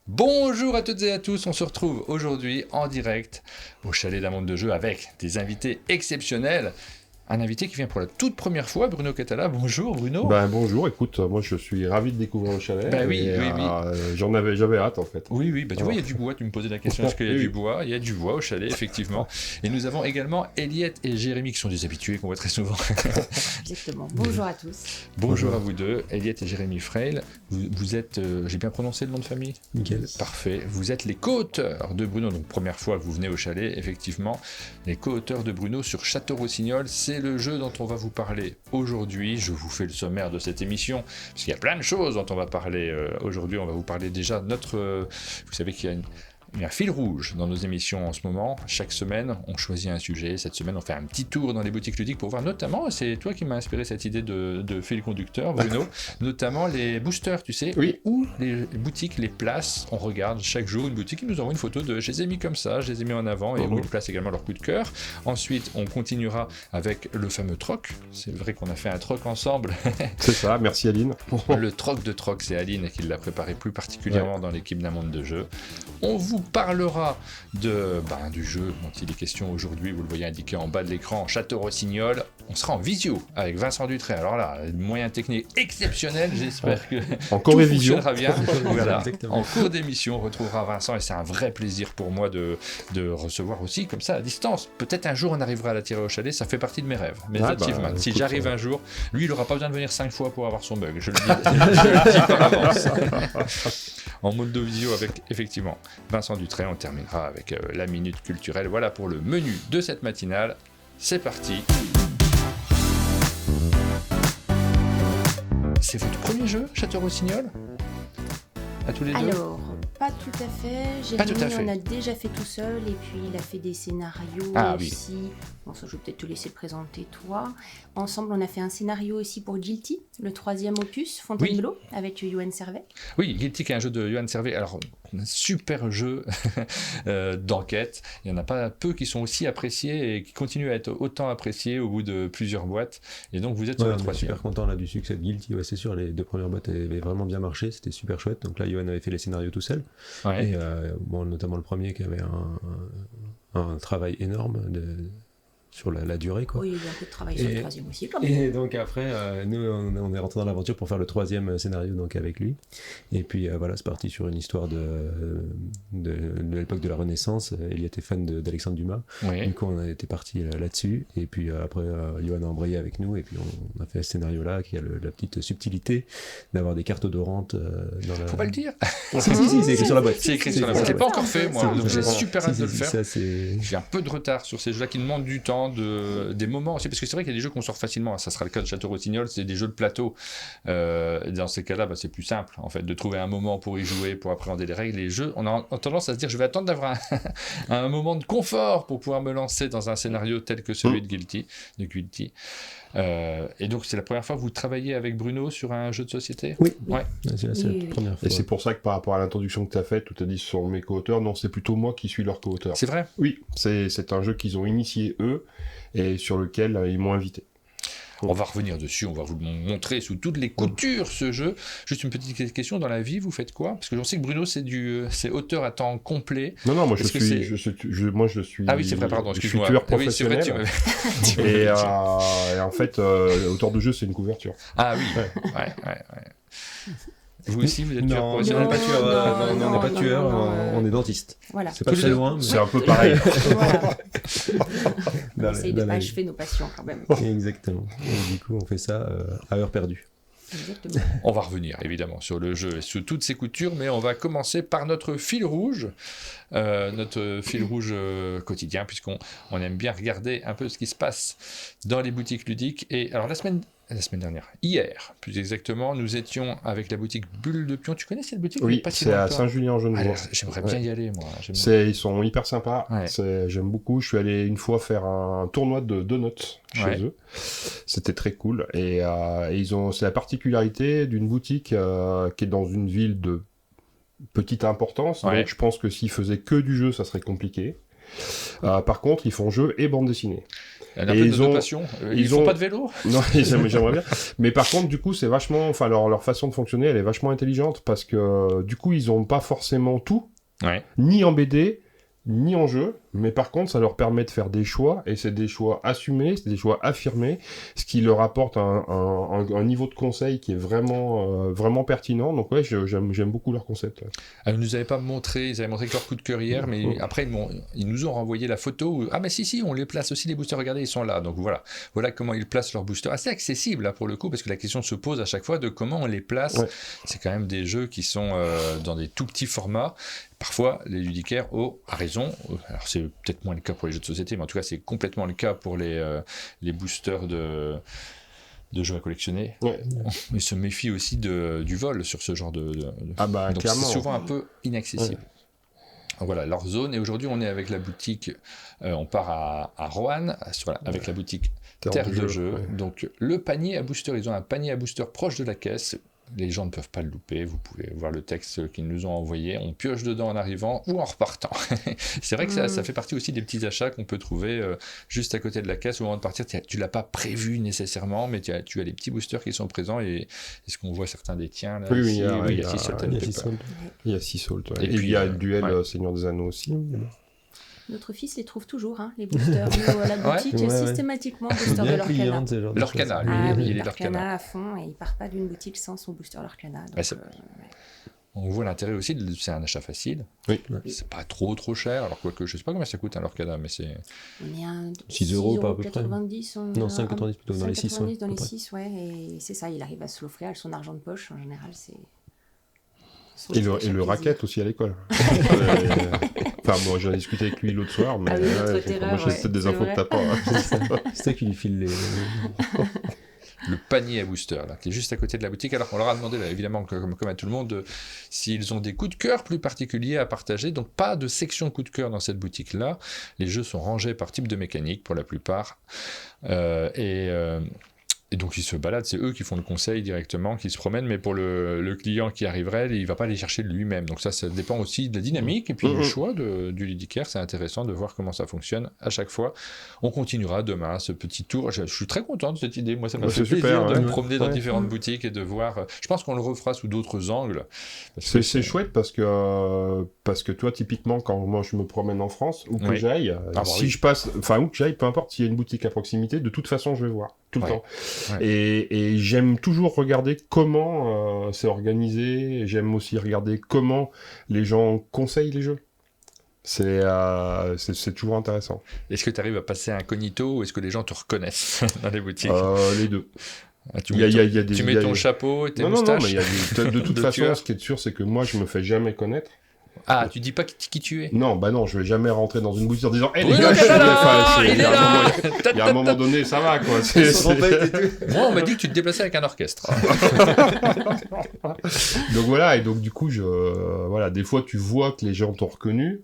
Bonjour à toutes et à tous, on se retrouve aujourd'hui en direct au Chalet d'un monde de jeu avec des invités exceptionnels. Un invité qui vient pour la toute première fois, Bruno Catala. Bonjour Bruno. Bonjour, écoute, moi je suis ravi de découvrir le chalet. Oui. J'avais hâte en fait. Oui, tu vois, il y a du bois, tu me posais la question, est-ce qu'il y a du bois ? Il y a du bois au chalet, effectivement. Et nous avons également Eliette et Jérémy qui sont des habitués qu'on voit très souvent. Exactement, bonjour à tous. Bonjour à vous deux, Eliette et Jérémy Freil. Vous êtes, j'ai bien prononcé le nom de famille ? Nickel. Parfait. Vous êtes les co-auteurs de Bruno, donc première fois que vous venez au chalet, effectivement. Les co-auteurs de Bruno sur Château-Rossignol, c'est le jeu dont on va vous parler aujourd'hui. Je vous fais le sommaire de cette émission, parce qu'il y a plein de choses dont on va parler aujourd'hui. On va vous parler déjà de notre... vous savez qu'il y a un fil rouge dans nos émissions en ce moment. Chaque semaine, on choisit un sujet. Cette semaine, on fait un petit tour dans les boutiques ludiques pour voir notamment, c'est toi qui m'as inspiré cette idée de fil conducteur, Bruno, notamment les boosters, tu sais, Oui. où les boutiques les placent. On regarde chaque jour une boutique qui nous envoie une photo de je les ai mis comme ça, je les ai mis en avant, et où ils placent également leur coup de cœur. Ensuite, on continuera avec le fameux troc. C'est vrai qu'on a fait un troc ensemble. C'est ça, merci Aline. Le troc de troc, c'est Aline qui l'a préparé plus particulièrement dans l'équipe d'un monde de jeu. On vous parlera du jeu dont il est question aujourd'hui, vous le voyez indiqué en bas de l'écran, Château-Rossignol. On sera en visio avec Vincent Dutré. Alors là, moyen technique exceptionnel, j'espère que Encore tout révision. fonctionnera bien. Voilà. Exactement. En cours d'émission, on retrouvera Vincent et c'est un vrai plaisir pour moi de recevoir aussi comme ça à distance. Peut-être un jour on arrivera à l'attirer au chalet, ça fait partie de mes rêves, mes achievements. Si écoute, j'arrive un jour, lui il n'aura pas besoin de venir 5 fois pour avoir son bug, je le dis par avance. En mode de visio avec effectivement Vincent Dutré, on terminera avec la minute culturelle. Voilà pour le menu de cette matinale. C'est parti. C'est votre premier jeu, Château-Rossignol ? À tous les deux ? Alors, pas tout à fait. Pas tout à Jérémy fait. en a déjà fait tout seul et puis il a fait des scénarios Ah oui. aussi. Bon, ça, je vais peut-être te laisser le présenter toi. Ensemble, on a fait un scénario aussi pour Guilty, le 3e opus, Fontainebleau, avec Yoann Servet. Oui, Guilty qui est un jeu de Yoann Servet. Alors, un super jeu d'enquête. Il n'y en a pas peu qui sont aussi appréciés et qui continuent à être autant appréciés au bout de plusieurs boîtes. Et donc, vous êtes sur le On est 3e. super content là du succès de Guilty, c'est sûr, les 2 premières boîtes avaient vraiment bien marché, c'était super chouette. Donc là, Yoann avait fait les scénarios tout seul. Ouais. Et notamment le premier qui avait un travail énorme sur la durée, quoi. Oui, il y a eu un peu de travail sur le 3e aussi, quand même. Et donc après, nous, on est rentré dans l'aventure pour faire le 3e scénario donc avec lui. Et puis voilà, c'est parti sur une histoire de l'époque de la Renaissance. Il était fan d'Alexandre Dumas. Oui. Du coup, on a été parti là-dessus. Et puis après, Yoann a embrayé avec nous. Et puis on a fait ce scénario-là qui a la petite subtilité d'avoir des cartes odorantes dans la... Faut pas le dire. Si, c'est écrit sur la boîte. C'est écrit sur la boîte. Je l'ai pas encore fait, moi. Donc, j'ai super hâte de le faire. Ça, c'est... J'ai un peu de retard sur ces jeux-là qui demandent du temps, des moments aussi, parce que c'est vrai qu'il y a des jeux qu'on sort facilement. Ça sera le cas de Château-Rossignol, c'est des jeux de plateau. Dans ces cas-là, c'est plus simple, en fait, de trouver un moment pour y jouer, pour appréhender les règles. Les jeux, on a tendance à se dire, je vais attendre d'avoir un moment de confort pour pouvoir me lancer dans un scénario tel que celui de Guilty. Et donc, c'est la première fois que vous travaillez avec Bruno sur un jeu de société ? Oui. Ouais. C'est la première fois. Et c'est pour ça que par rapport à l'introduction que tu as faite, où tu as dit ce sont mes co-auteurs, non, c'est plutôt moi qui suis leur co-auteur. C'est vrai ? Oui, c'est un jeu qu'ils ont initié eux et sur lequel ils m'ont invité. On va revenir dessus, on va vous le montrer sous toutes les coutures ce jeu. Juste une petite question, dans la vie, vous faites quoi ? Parce que j'en sais que Bruno, c'est auteur à temps complet. Non, moi je Est-ce que suis. Ah oui, c'est vrai, pardon, excuse-moi. tuteur Ah oui, c'est vrai, professionnel. Et en fait, auteur de jeu, c'est une couverture. Ah oui, ouais. Vous aussi, vous êtes tueur Non, on professionnel ? n'est pas tueur, non, on n'est pas non, tueur, non, on est dentiste. Voilà. C'est pas très loin, mais... C'est un peu pareil. Voilà. On Dans essaye de pas achever nos passions, quand même. Exactement. Et du coup, on fait ça à heure perdue. Exactement. On va revenir, évidemment, sur le jeu et sur toutes ses coutures, mais on va commencer par notre fil rouge quotidien, puisqu'on aime bien regarder un peu ce qui se passe dans les boutiques ludiques. Et alors, la semaine dernière, hier, plus exactement, nous étions avec la boutique Bulle de Pion. Tu connais cette boutique ? Oui, Pas si c'est à longtemps. Saint-Julien-en-Genevois. J'aimerais bien y aller, moi. Ils sont hyper sympas. Ouais. J'aime beaucoup. Je suis allé une fois faire un tournoi de donuts chez eux. C'était très cool. Et c'est la particularité d'une boutique qui est dans une ville de petite importance. Ouais. Donc je pense que s'ils faisaient que du jeu, ça serait compliqué. Par contre, ils font jeu et bande dessinée. Un peu de passion. Ils font pas de vélo. Non, j'aimerais bien. Mais par contre, du coup, c'est vachement, enfin, leur façon de fonctionner, elle est vachement intelligente parce que, du coup, ils ont pas forcément tout, ni en BD, ni en jeu, mais par contre, ça leur permet de faire des choix, et c'est des choix assumés, c'est des choix affirmés, ce qui leur apporte un niveau de conseil qui est vraiment pertinent. Donc ouais, j'aime beaucoup leur concept. Ouais. Alors, ils nous avaient pas montré, ils avaient montré que leur coup de cœur hier, mais après ils nous ont renvoyé la photo où, mais si, on les place aussi les boosters, regardez, ils sont là. Donc voilà comment ils placent leurs boosters. Assez accessible là pour le coup, parce que la question se pose à chaque fois de comment on les place. Ouais. C'est quand même des jeux qui sont dans des tout petits formats. Parfois, les ludicaires ont raison. Alors, c'est peut-être moins le cas pour les jeux de société, mais en tout cas, c'est complètement le cas pour les boosters de jeux à collectionner. Ouais. Ils se méfient aussi du vol sur ce genre de... Donc, c'est souvent un peu inaccessible. Ouais. Donc, voilà, leur zone. Et aujourd'hui, on est avec la boutique... on part à Roanne, avec la boutique Terre de Jeu. Ouais. Donc, le panier à booster, ils ont un panier à booster proche de la caisse. Les gens ne peuvent pas le louper, vous pouvez voir le texte qu'ils nous ont envoyé, on pioche dedans en arrivant ou en repartant. C'est vrai que ça fait partie aussi des petits achats qu'on peut trouver juste à côté de la caisse au moment de partir. Tu ne l'as pas prévu nécessairement, mais tu as les petits boosters qui sont présents, et est-ce qu'on voit certains des tiens là, oui, ici, il y a 6 Salt. Il y a 6 Salt. Et puis il y a le duel Seigneur des Anneaux aussi. Notre fils les trouve toujours, les boosters. Nous, à la boutique, systématiquement, booster de l'Orcana. L'Orcana, il est l'Orcana à fond, et il part pas d'une boutique sans son booster l'Orcana. On voit l'intérêt aussi, c'est un achat facile. Oui. C'est pas trop cher, alors quoique je sais pas combien ça coûte l'Orcana, mais c'est... On est à 6 euros pas à peu près. 90, non, 5,90 plutôt, dans les 6. Dans les 6, ouais, et c'est ça, il arrive à se l'offrir avec son argent de poche, en général, c'est... Et le racket aussi à l'école. Enfin, moi j'en ai discuté avec lui l'autre soir, mais moi j'ai peut-être des infos que t'as pas. C'est ça qui lui file les... Le panier à booster, là, qui est juste à côté de la boutique. Alors on leur a demandé, là, évidemment, comme à tout le monde, s'ils ont des coups de cœur plus particuliers à partager. Donc pas de section coup de cœur dans cette boutique-là. Les jeux sont rangés par type de mécanique pour la plupart. Et donc ils se baladent, c'est eux qui font le conseil directement, qui se promènent, mais pour le client qui arriverait, il ne va pas les chercher lui-même. Donc ça dépend aussi de la dynamique et puis du choix du ludicaire. C'est intéressant de voir comment ça fonctionne à chaque fois. On continuera demain ce petit tour. Je suis très content de cette idée. Moi, ça m'a fait plaisir de me promener dans différentes boutiques et de voir. Je pense qu'on le refera sous d'autres angles. C'est chouette parce que toi, typiquement, quand moi je me promène en France, où que j'aille, je passe, enfin où que j'aille, peu importe s'il y a une boutique à proximité, de toute façon, je vais voir tout le temps. Ouais. Et j'aime toujours regarder comment c'est organisé. J'aime aussi regarder comment les gens conseillent les jeux. C'est toujours intéressant. Est-ce que tu arrives à passer incognito ou est-ce que les gens te reconnaissent dans les boutiques? Les deux. Tu mets ton chapeau et tes moustaches. Non, mais de toute façon, ce qui est sûr, c'est que moi, je me fais jamais connaître. Ah, tu dis pas qui tu es? Non, je vais jamais rentrer dans une boutique en disant « Hey les gars, je suis là !» Il y a un moment donné, ça va, quoi. Moi, on m'a dit que tu te déplaçais avec un orchestre. Donc voilà, et donc du coup, des fois, tu vois que les gens t'ont reconnu.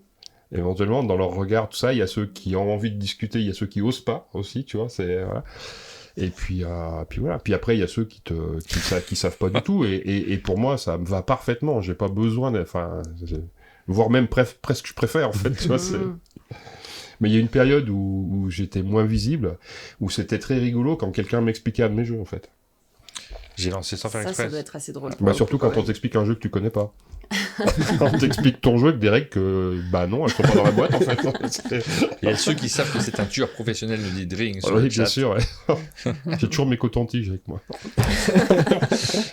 Éventuellement, dans leur regard, tout ça, il y a ceux qui ont envie de discuter, il y a ceux qui osent pas aussi, tu vois, voilà. Et puis voilà. Puis après, il y a ceux qui savent pas du tout. Et pour moi, ça me va parfaitement. J'ai pas besoin voire même presque je préfère, en fait, tu vois, Mais il y a une période où j'étais moins visible, où c'était très rigolo quand quelqu'un m'expliquait un de mes jeux, en fait. J'ai lancé sans faire exprès. Ça doit être assez drôle. Surtout quand on t'explique un jeu que tu connais pas. Quand on t'explique ton jeu avec des règles que, non, elles sont pas dans la boîte, en fait. Il y a ceux qui savent que c'est un tueur professionnel de Dead Ring. Oui, bien sûr, ouais. J'ai toujours mes cotons-tiges avec moi.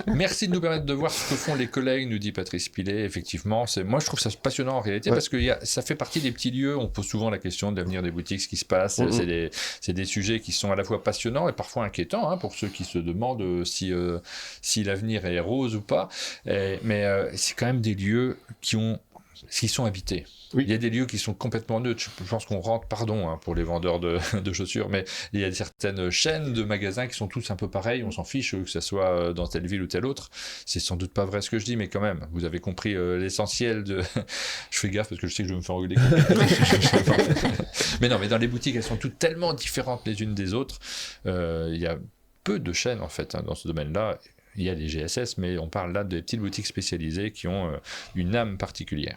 Merci de nous permettre de voir ce que font les collègues, nous dit Patrice Pilet. Effectivement, moi je trouve ça passionnant en réalité, parce que ça fait partie des petits lieux. On pose souvent la question de l'avenir des boutiques, ce qui se passe. C'est des sujets qui sont à la fois passionnants et parfois inquiétants, pour ceux qui se demandent si l'avenir est rose ou pas. Mais c'est quand même des lieux qui sont habités. Oui. Il y a des lieux qui sont complètement neutres. Je pense qu'on rentre, pour les vendeurs de chaussures, mais il y a certaines chaînes de magasins qui sont tous un peu pareils. On s'en fiche que ça soit dans telle ville ou telle autre. C'est sans doute pas vrai ce que je dis, mais quand même, vous avez compris l'essentiel de... Je fais gaffe parce que je sais que je vais me faire engueuler. Mais non, mais dans les boutiques, elles sont toutes tellement différentes les unes des autres. Il y a peu de chaînes, en fait, dans ce domaine-là. Il y a les GSS, mais on parle là des petites boutiques spécialisées qui ont une âme particulière.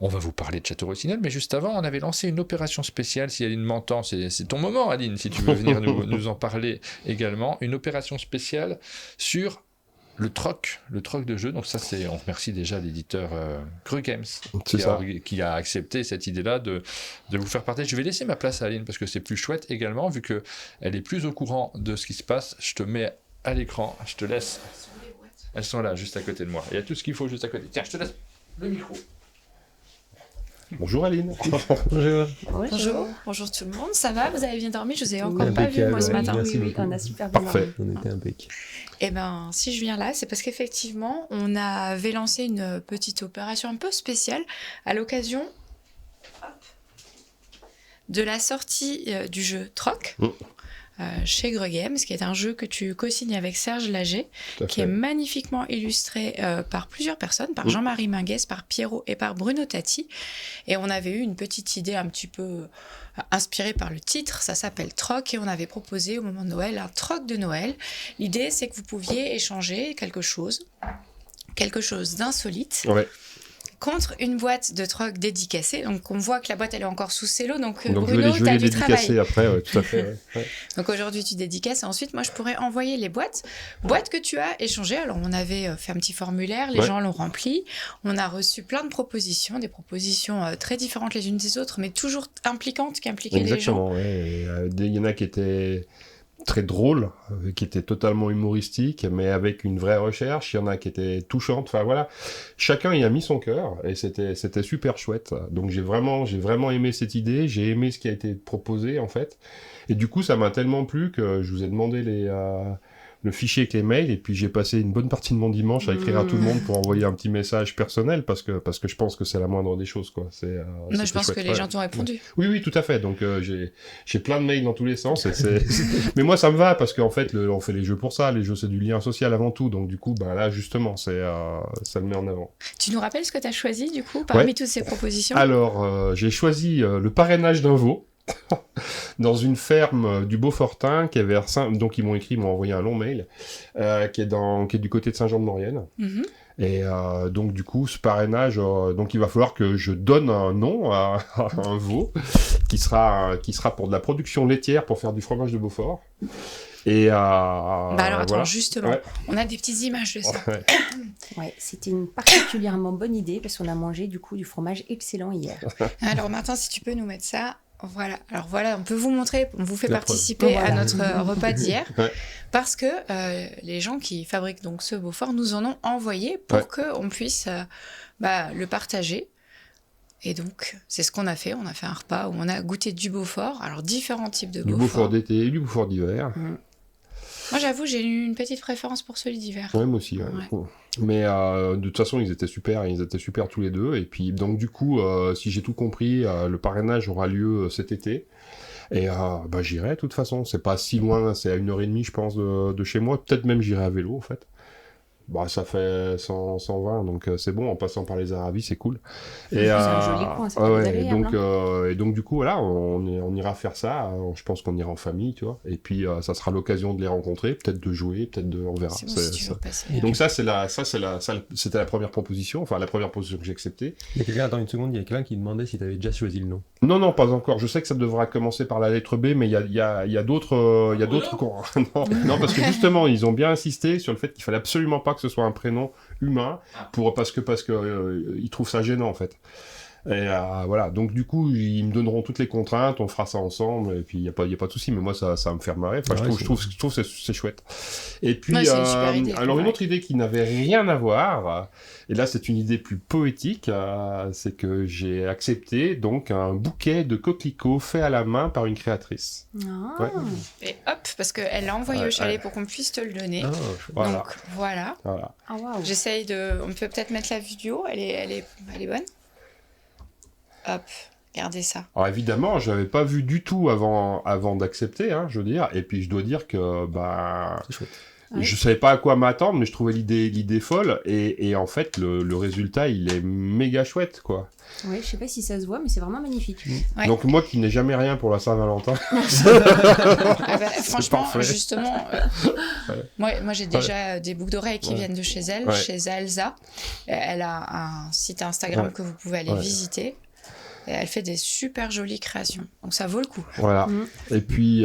On va vous parler de Château-Rossignol, mais juste avant, on avait lancé une opération spéciale. Si Aline m'entend, c'est ton moment, Aline, si tu veux venir nous en parler également. Une opération spéciale sur le troc de jeu. Donc ça, on remercie déjà l'éditeur Cru Games qui a accepté cette idée-là de vous faire partager. Je vais laisser ma place à Aline parce que c'est plus chouette également, vu qu'elle est plus au courant de ce qui se passe. Je te mets à l'écran, je te laisse. Elles sont là, juste à côté de moi. Il y a tout ce qu'il faut juste à côté. Tiens, je te laisse le micro. Bonjour Aline. Bonjour tout le monde, ça va? Vous avez bien dormi? Je vous ai encore pas vu moi ce matin. Oui, on a super bien dormi. On était impec. Eh ben, si je viens là, c'est parce qu'effectivement, on avait lancé une petite opération un peu spéciale à l'occasion de la sortie du jeu Troc. Chez Gre Games, qui est un jeu que tu co-signes avec Serge Lager, qui est magnifiquement illustré par plusieurs personnes, par Jean-Marie Minguès, par Pierrot et par Bruno Tati. Et on avait eu une petite idée un petit peu inspirée par le titre, ça s'appelle Troc, et on avait proposé au moment de Noël un troc de Noël. L'idée, c'est que vous pouviez échanger quelque chose d'insolite. Ouais. Contre une boîte de troc dédicacée. Donc, on voit que la boîte, elle est encore sous cello. Donc je Bruno, vais tu as les du dédicacer travail. après, tout à fait. Ouais. Donc, aujourd'hui, tu dédicaces. Et ensuite, moi, je pourrais envoyer les boîtes que tu as échangées. Alors, on avait fait un petit formulaire. Les gens l'ont rempli. On a reçu plein de propositions, des propositions très différentes les unes des autres, mais toujours impliquantes, qui impliquaient les gens. Exactement, ouais. Il y en a qui étaient très drôles, qui étaient totalement humoristiques, mais avec une vraie recherche. Il y en a qui étaient touchantes. Enfin voilà, chacun y a mis son cœur et c'était super chouette. Donc j'ai vraiment aimé cette idée. J'ai aimé ce qui a été proposé en fait. Et du coup, ça m'a tellement plu que je vous ai demandé le fichier avec les mails, et puis j'ai passé une bonne partie de mon dimanche à écrire à tout le monde pour envoyer un petit message personnel, parce que je pense que c'est la moindre des choses, quoi. Moi, je pense que les gens t'ont répondu. Oui, tout à fait. Donc j'ai plein de mails dans tous les sens. Mais moi, ça me va, parce qu'en fait, on fait les jeux pour ça. Les jeux, c'est du lien social avant tout. Donc du coup, là, justement, ça le met en avant. Tu nous rappelles ce que tu as choisi, du coup, parmi toutes ces propositions? Alors, j'ai choisi le parrainage d'un veau. Dans une ferme du Beaufortin qui est vers donc ils m'ont envoyé un long mail qui est du côté de Saint-Jean-de-Maurienne. Et donc du coup ce parrainage, donc il va falloir que je donne un nom à un veau qui sera pour de la production laitière pour faire du fromage de Beaufort. Et alors attends, justement, on a des petites images de ça. Ouais, c'était une particulièrement bonne idée parce qu'on a mangé du coup du fromage excellent hier. Alors Martin, si tu peux nous mettre ça. Voilà, alors voilà, on peut vous montrer, on vous fait participer à notre repas d'hier, parce que les gens qui fabriquent donc ce Beaufort nous en ont envoyé pour qu'on puisse le partager. Et donc, c'est ce qu'on a fait. On a fait un repas où on a goûté du Beaufort, alors différents types de Beaufort. Du Beaufort d'été et du Beaufort d'hiver. Moi, j'avoue, j'ai eu une petite préférence pour celui d'hiver. Ouais, moi aussi. Ouais. Mais de toute façon, ils étaient super tous les deux. Et puis, donc du coup, si j'ai tout compris, le parrainage aura lieu cet été. Et j'irai, de toute façon. C'est pas si loin, c'est à 1h30, je pense, de chez moi. Peut-être même j'irai à vélo, en fait. Ça fait 120, donc c'est bon, en passant par les Aravis, c'est cool. Et c'est un joli coin, c'est agréable. Et donc du coup, voilà, on ira faire ça. Je pense qu'on ira en famille, tu vois. Et puis ça sera l'occasion de les rencontrer, peut-être de jouer, on verra. C'est bon, si tu veux passer. Donc c'était la première proposition, enfin la première proposition que j'ai acceptée. Il y a quelqu'un qui demandait si tu avais déjà choisi le nom. Non, pas encore. Je sais que ça devra commencer par la lettre B, mais il y a d'autres, non, parce que justement, ils ont bien insisté sur le fait qu'il fallait absolument pas que ce soit un prénom humain, parce que ils trouvent ça gênant en fait. Et voilà, donc du coup ils me donneront toutes les contraintes, on fera ça ensemble, et puis il y a pas de souci, mais moi ça va me faire marrer. Enfin, je trouve que c'est chouette. Et puis c'est une super idée, alors une autre idée qui n'avait rien à voir, et là c'est une idée plus poétique, c'est que j'ai accepté donc un bouquet de coquelicots fait à la main par une créatrice. Et hop, parce qu'elle l'a envoyé au chalet pour qu'on puisse te le donner. Donc voilà. J'essaye on peut peut-être mettre la vidéo, elle est bonne. Hop, regardez ça. Alors évidemment, je l'avais pas vu du tout avant d'accepter, je veux dire. Et puis je dois dire que c'est chouette. Ouais. Je savais pas à quoi m'attendre, mais je trouvais l'idée folle. Et en fait, le résultat, il est méga chouette, quoi. Ouais, je sais pas si ça se voit, mais c'est vraiment magnifique. Ouais. Donc moi qui n'ai jamais rien pour la Saint-Valentin. Ah bah, franchement, parfait. justement, moi j'ai déjà des boucles d'oreilles qui viennent de chez elle, Ouais. chez Elsa. Elle a un site Instagram que vous pouvez aller visiter. Et elle fait des super jolies créations. Donc ça vaut le coup. Voilà. Et puis,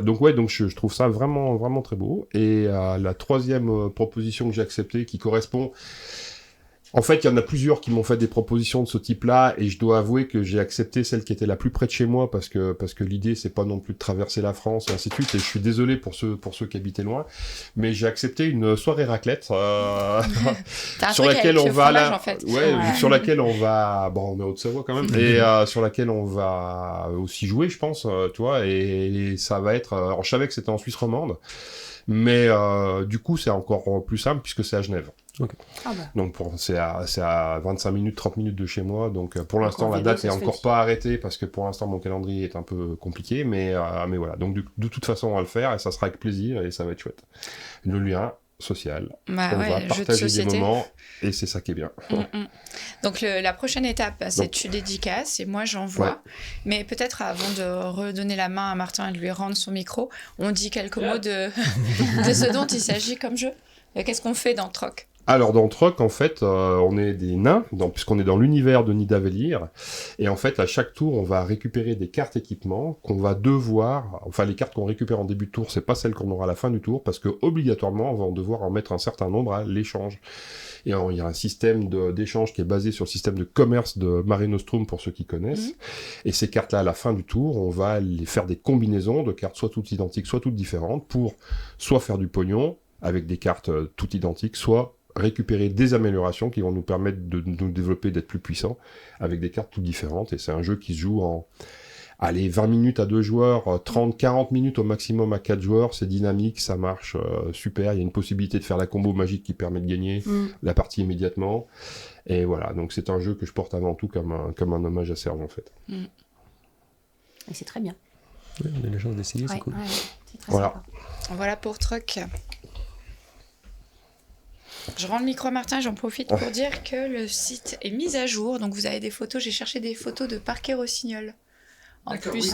donc je trouve ça vraiment, vraiment très beau. Et la troisième proposition que j'ai acceptée, qui correspond... En fait, il y en a plusieurs qui m'ont fait des propositions de ce type-là, et je dois avouer que j'ai accepté celle qui était la plus près de chez moi, parce que l'idée, c'est pas non plus de traverser la France, et ainsi de suite, et je suis désolé pour ceux qui habitaient loin, mais j'ai accepté une soirée raclette, T'as un sur truc laquelle avec on le va fromage, là, en fait. ouais, sur laquelle on va, bon, on est Haute-Savoie quand même, et sur laquelle on va aussi jouer, je pense, tu vois, et ça va être, alors je savais que c'était en Suisse romande, mais du coup c'est encore plus simple puisque c'est à Genève. Ah bah. Donc c'est à 25 minutes, 30 minutes de chez moi, donc pour l'instant la vélo, date ça est se fait encore aussi. pas arrêtée parce que pour l'instant mon calendrier est un peu compliqué, mais voilà, donc de toute façon on va le faire et ça sera avec plaisir et ça va être chouette. Le lien social, Bah on ouais, va jeu de partager des société. moments et c'est ça qui est bien. Donc la prochaine étape, c'est Donc- tu dédicaces et moi j'envoie. Ouais. Mais peut-être avant de redonner la main à Martin et de lui rendre son micro, on dit quelques mots de ce dont il s'agit comme jeu. Qu'est-ce qu'on fait dans Troc? Alors dans Troc, en fait, on est des nains, puisqu'on est dans l'univers de Nidavellir, et en fait, à chaque tour, on va récupérer des cartes équipements qu'on va devoir, enfin les cartes qu'on récupère en début de tour, c'est pas celles qu'on aura à la fin du tour, parce que obligatoirement, on va devoir en mettre un certain nombre à l'échange. Et il y a un système d'échange qui est basé sur le système de commerce de Mare Nostrum, pour ceux qui connaissent. Et ces cartes-là, à la fin du tour, on va les faire des combinaisons de cartes soit toutes identiques, soit toutes différentes, pour soit faire du pognon, avec des cartes toutes identiques, soit récupérer des améliorations qui vont nous permettre de nous développer, d'être plus puissants, avec des cartes toutes différentes. Et c'est un jeu qui se joue en 20 minutes à 2 joueurs, 30-40 minutes au maximum à 4 joueurs, c'est dynamique, ça marche super, il y a une possibilité de faire la combo magique qui permet de gagner la partie immédiatement. Et voilà, donc c'est un jeu que je porte avant tout comme un hommage à Serge en fait. Et c'est très bien. Ouais, on a la chance d'essayer, c'est Ouais, cool. ouais, c'est très Voilà. sympa. Voilà pour Troc. Je rends le micro à Martin, j'en profite pour dire que le site est mis à jour. Donc vous avez des photos, j'ai cherché des photos de parquet rossignol. En plus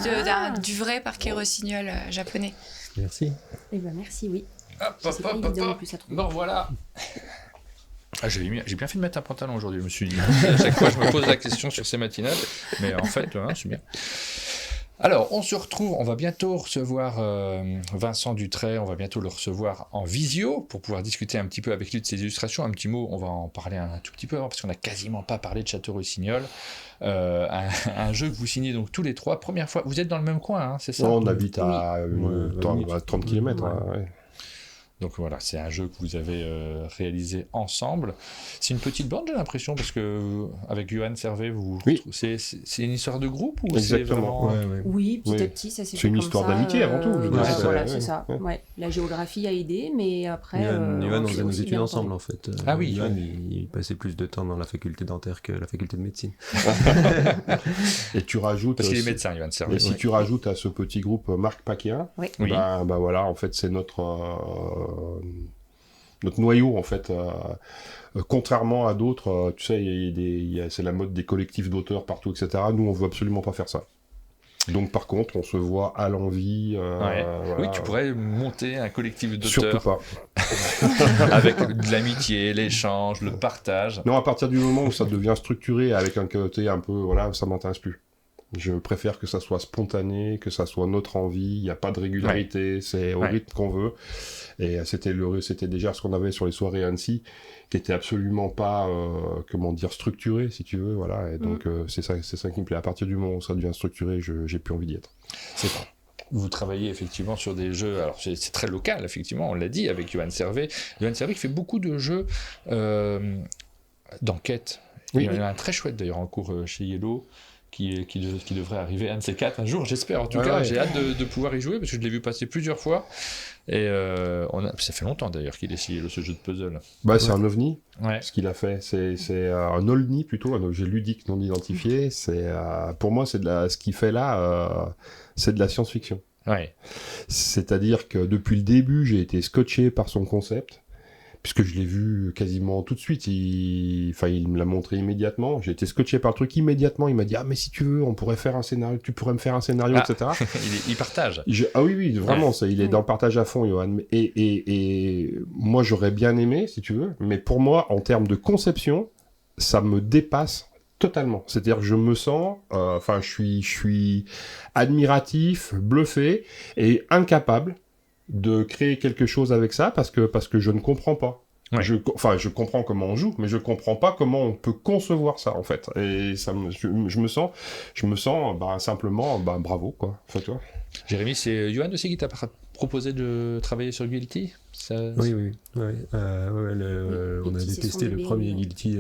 du vrai parquet rossignol japonais. Merci. Eh ben merci, oui. Hop, C'est pas évident en plus à trouver. Bon, voilà. Ah, j'ai bien fait de mettre un pantalon aujourd'hui, je me suis dit. À chaque fois, je me pose la question sur ces matinales. Mais en fait, c'est bien. Alors, on se retrouve, on va bientôt recevoir Vincent Dutray, on va bientôt le recevoir en visio pour pouvoir discuter un petit peu avec lui de ses illustrations. Un petit mot, on va en parler un tout petit peu avant parce qu'on n'a quasiment pas parlé de Château-Rossignol. Un jeu que vous signez donc tous les trois. Première fois, vous êtes dans le même coin, hein, c'est ça? On habite à 20 30 km. Ouais. Donc voilà, c'est un jeu que vous avez réalisé ensemble. C'est une petite bande, j'ai l'impression, parce que avec Johan Servet, Oui. c'est une histoire de groupe ou Exactement. c'est vraiment... Oui, petit Oui. à petit, ça s'est fait C'est une comme histoire ça, d'amitié avant tout, je veux ouais, dire, voilà, c'est- c'est ça. ouais. Ouais. La géographie a aidé, mais après. Johan, on s'est faisait nos aussi études bien ensemble entendu. en fait. Ah oui. Johan, il passait plus de temps dans la faculté dentaire que la faculté de médecine. Et tu rajoutes. Parce qu'il est médecin, Johan Servet. Et si tu rajoutes à ce petit groupe Marc Paquin, Oui. Oui. bah voilà, en fait, c'est notre noyau, en fait. Contrairement à d'autres, tu sais, c'est la mode des collectifs d'auteurs partout, etc. Nous, on veut absolument pas faire ça. Donc, par contre, on se voit à l'envie. Ouais. Voilà. Oui, tu pourrais monter un collectif Surtout d'auteurs pas. avec de l'amitié, l'échange, le partage. Non, à partir du moment où ça devient structuré avec un côté un peu, voilà, ça m'intéresse plus. Je préfère que ça soit spontané, que ça soit notre envie, il n'y a pas de régularité, c'est au rythme qu'on veut. Et c'était déjà ce qu'on avait sur les soirées Annecy, qui était absolument pas, structuré, si tu veux, voilà. Et donc, c'est ça qui me plaît. À partir du moment où ça devient structuré, j'ai plus envie d'y être. C'est bon. Vous travaillez effectivement sur des jeux, alors c'est très local, effectivement, on l'a dit avec Johan Servet. Johan Servet qui fait beaucoup de jeux d'enquête. Oui, Il y en a un très chouette d'ailleurs en cours chez Yellow. Qui devrait arriver un de ces quatre un jour, j'espère. En tout cas, j'ai hâte de pouvoir y jouer parce que je l'ai vu passer plusieurs fois. Et ça fait longtemps d'ailleurs qu'il est chez Yellow, ce jeu de puzzle. Bah, c'est un ovni, Ouais. ce qu'il a fait. C'est un ovni plutôt, un objet ludique non identifié. Pour moi, ce qu'il fait là, c'est de la science-fiction. Ouais. C'est-à-dire que depuis le début, j'ai été scotché par son concept, puisque je l'ai vu quasiment tout de suite. Il me l'a montré immédiatement. J'ai été scotché par le truc immédiatement. Il m'a dit, ah, mais si tu veux, on pourrait faire un scénario, tu pourrais me faire un scénario, etc. Il partage. Ah oui, vraiment, ça, il est dans le partage à fond, Johan. Et moi, j'aurais bien aimé, si tu veux, mais pour moi, en termes de conception, ça me dépasse totalement. C'est-à-dire que je me sens, je suis admiratif, bluffé et incapable de créer quelque chose avec ça parce que je ne comprends pas. Ouais. Je comprends comment on joue, mais je comprends pas comment on peut concevoir ça en fait. Et ça, je me sens simplement, bravo quoi. Enfin, tu vois. Jérémy, c'est Johan aussi qui t'a proposé de travailler sur Guilty ? Oui. On a testé le premier Guilty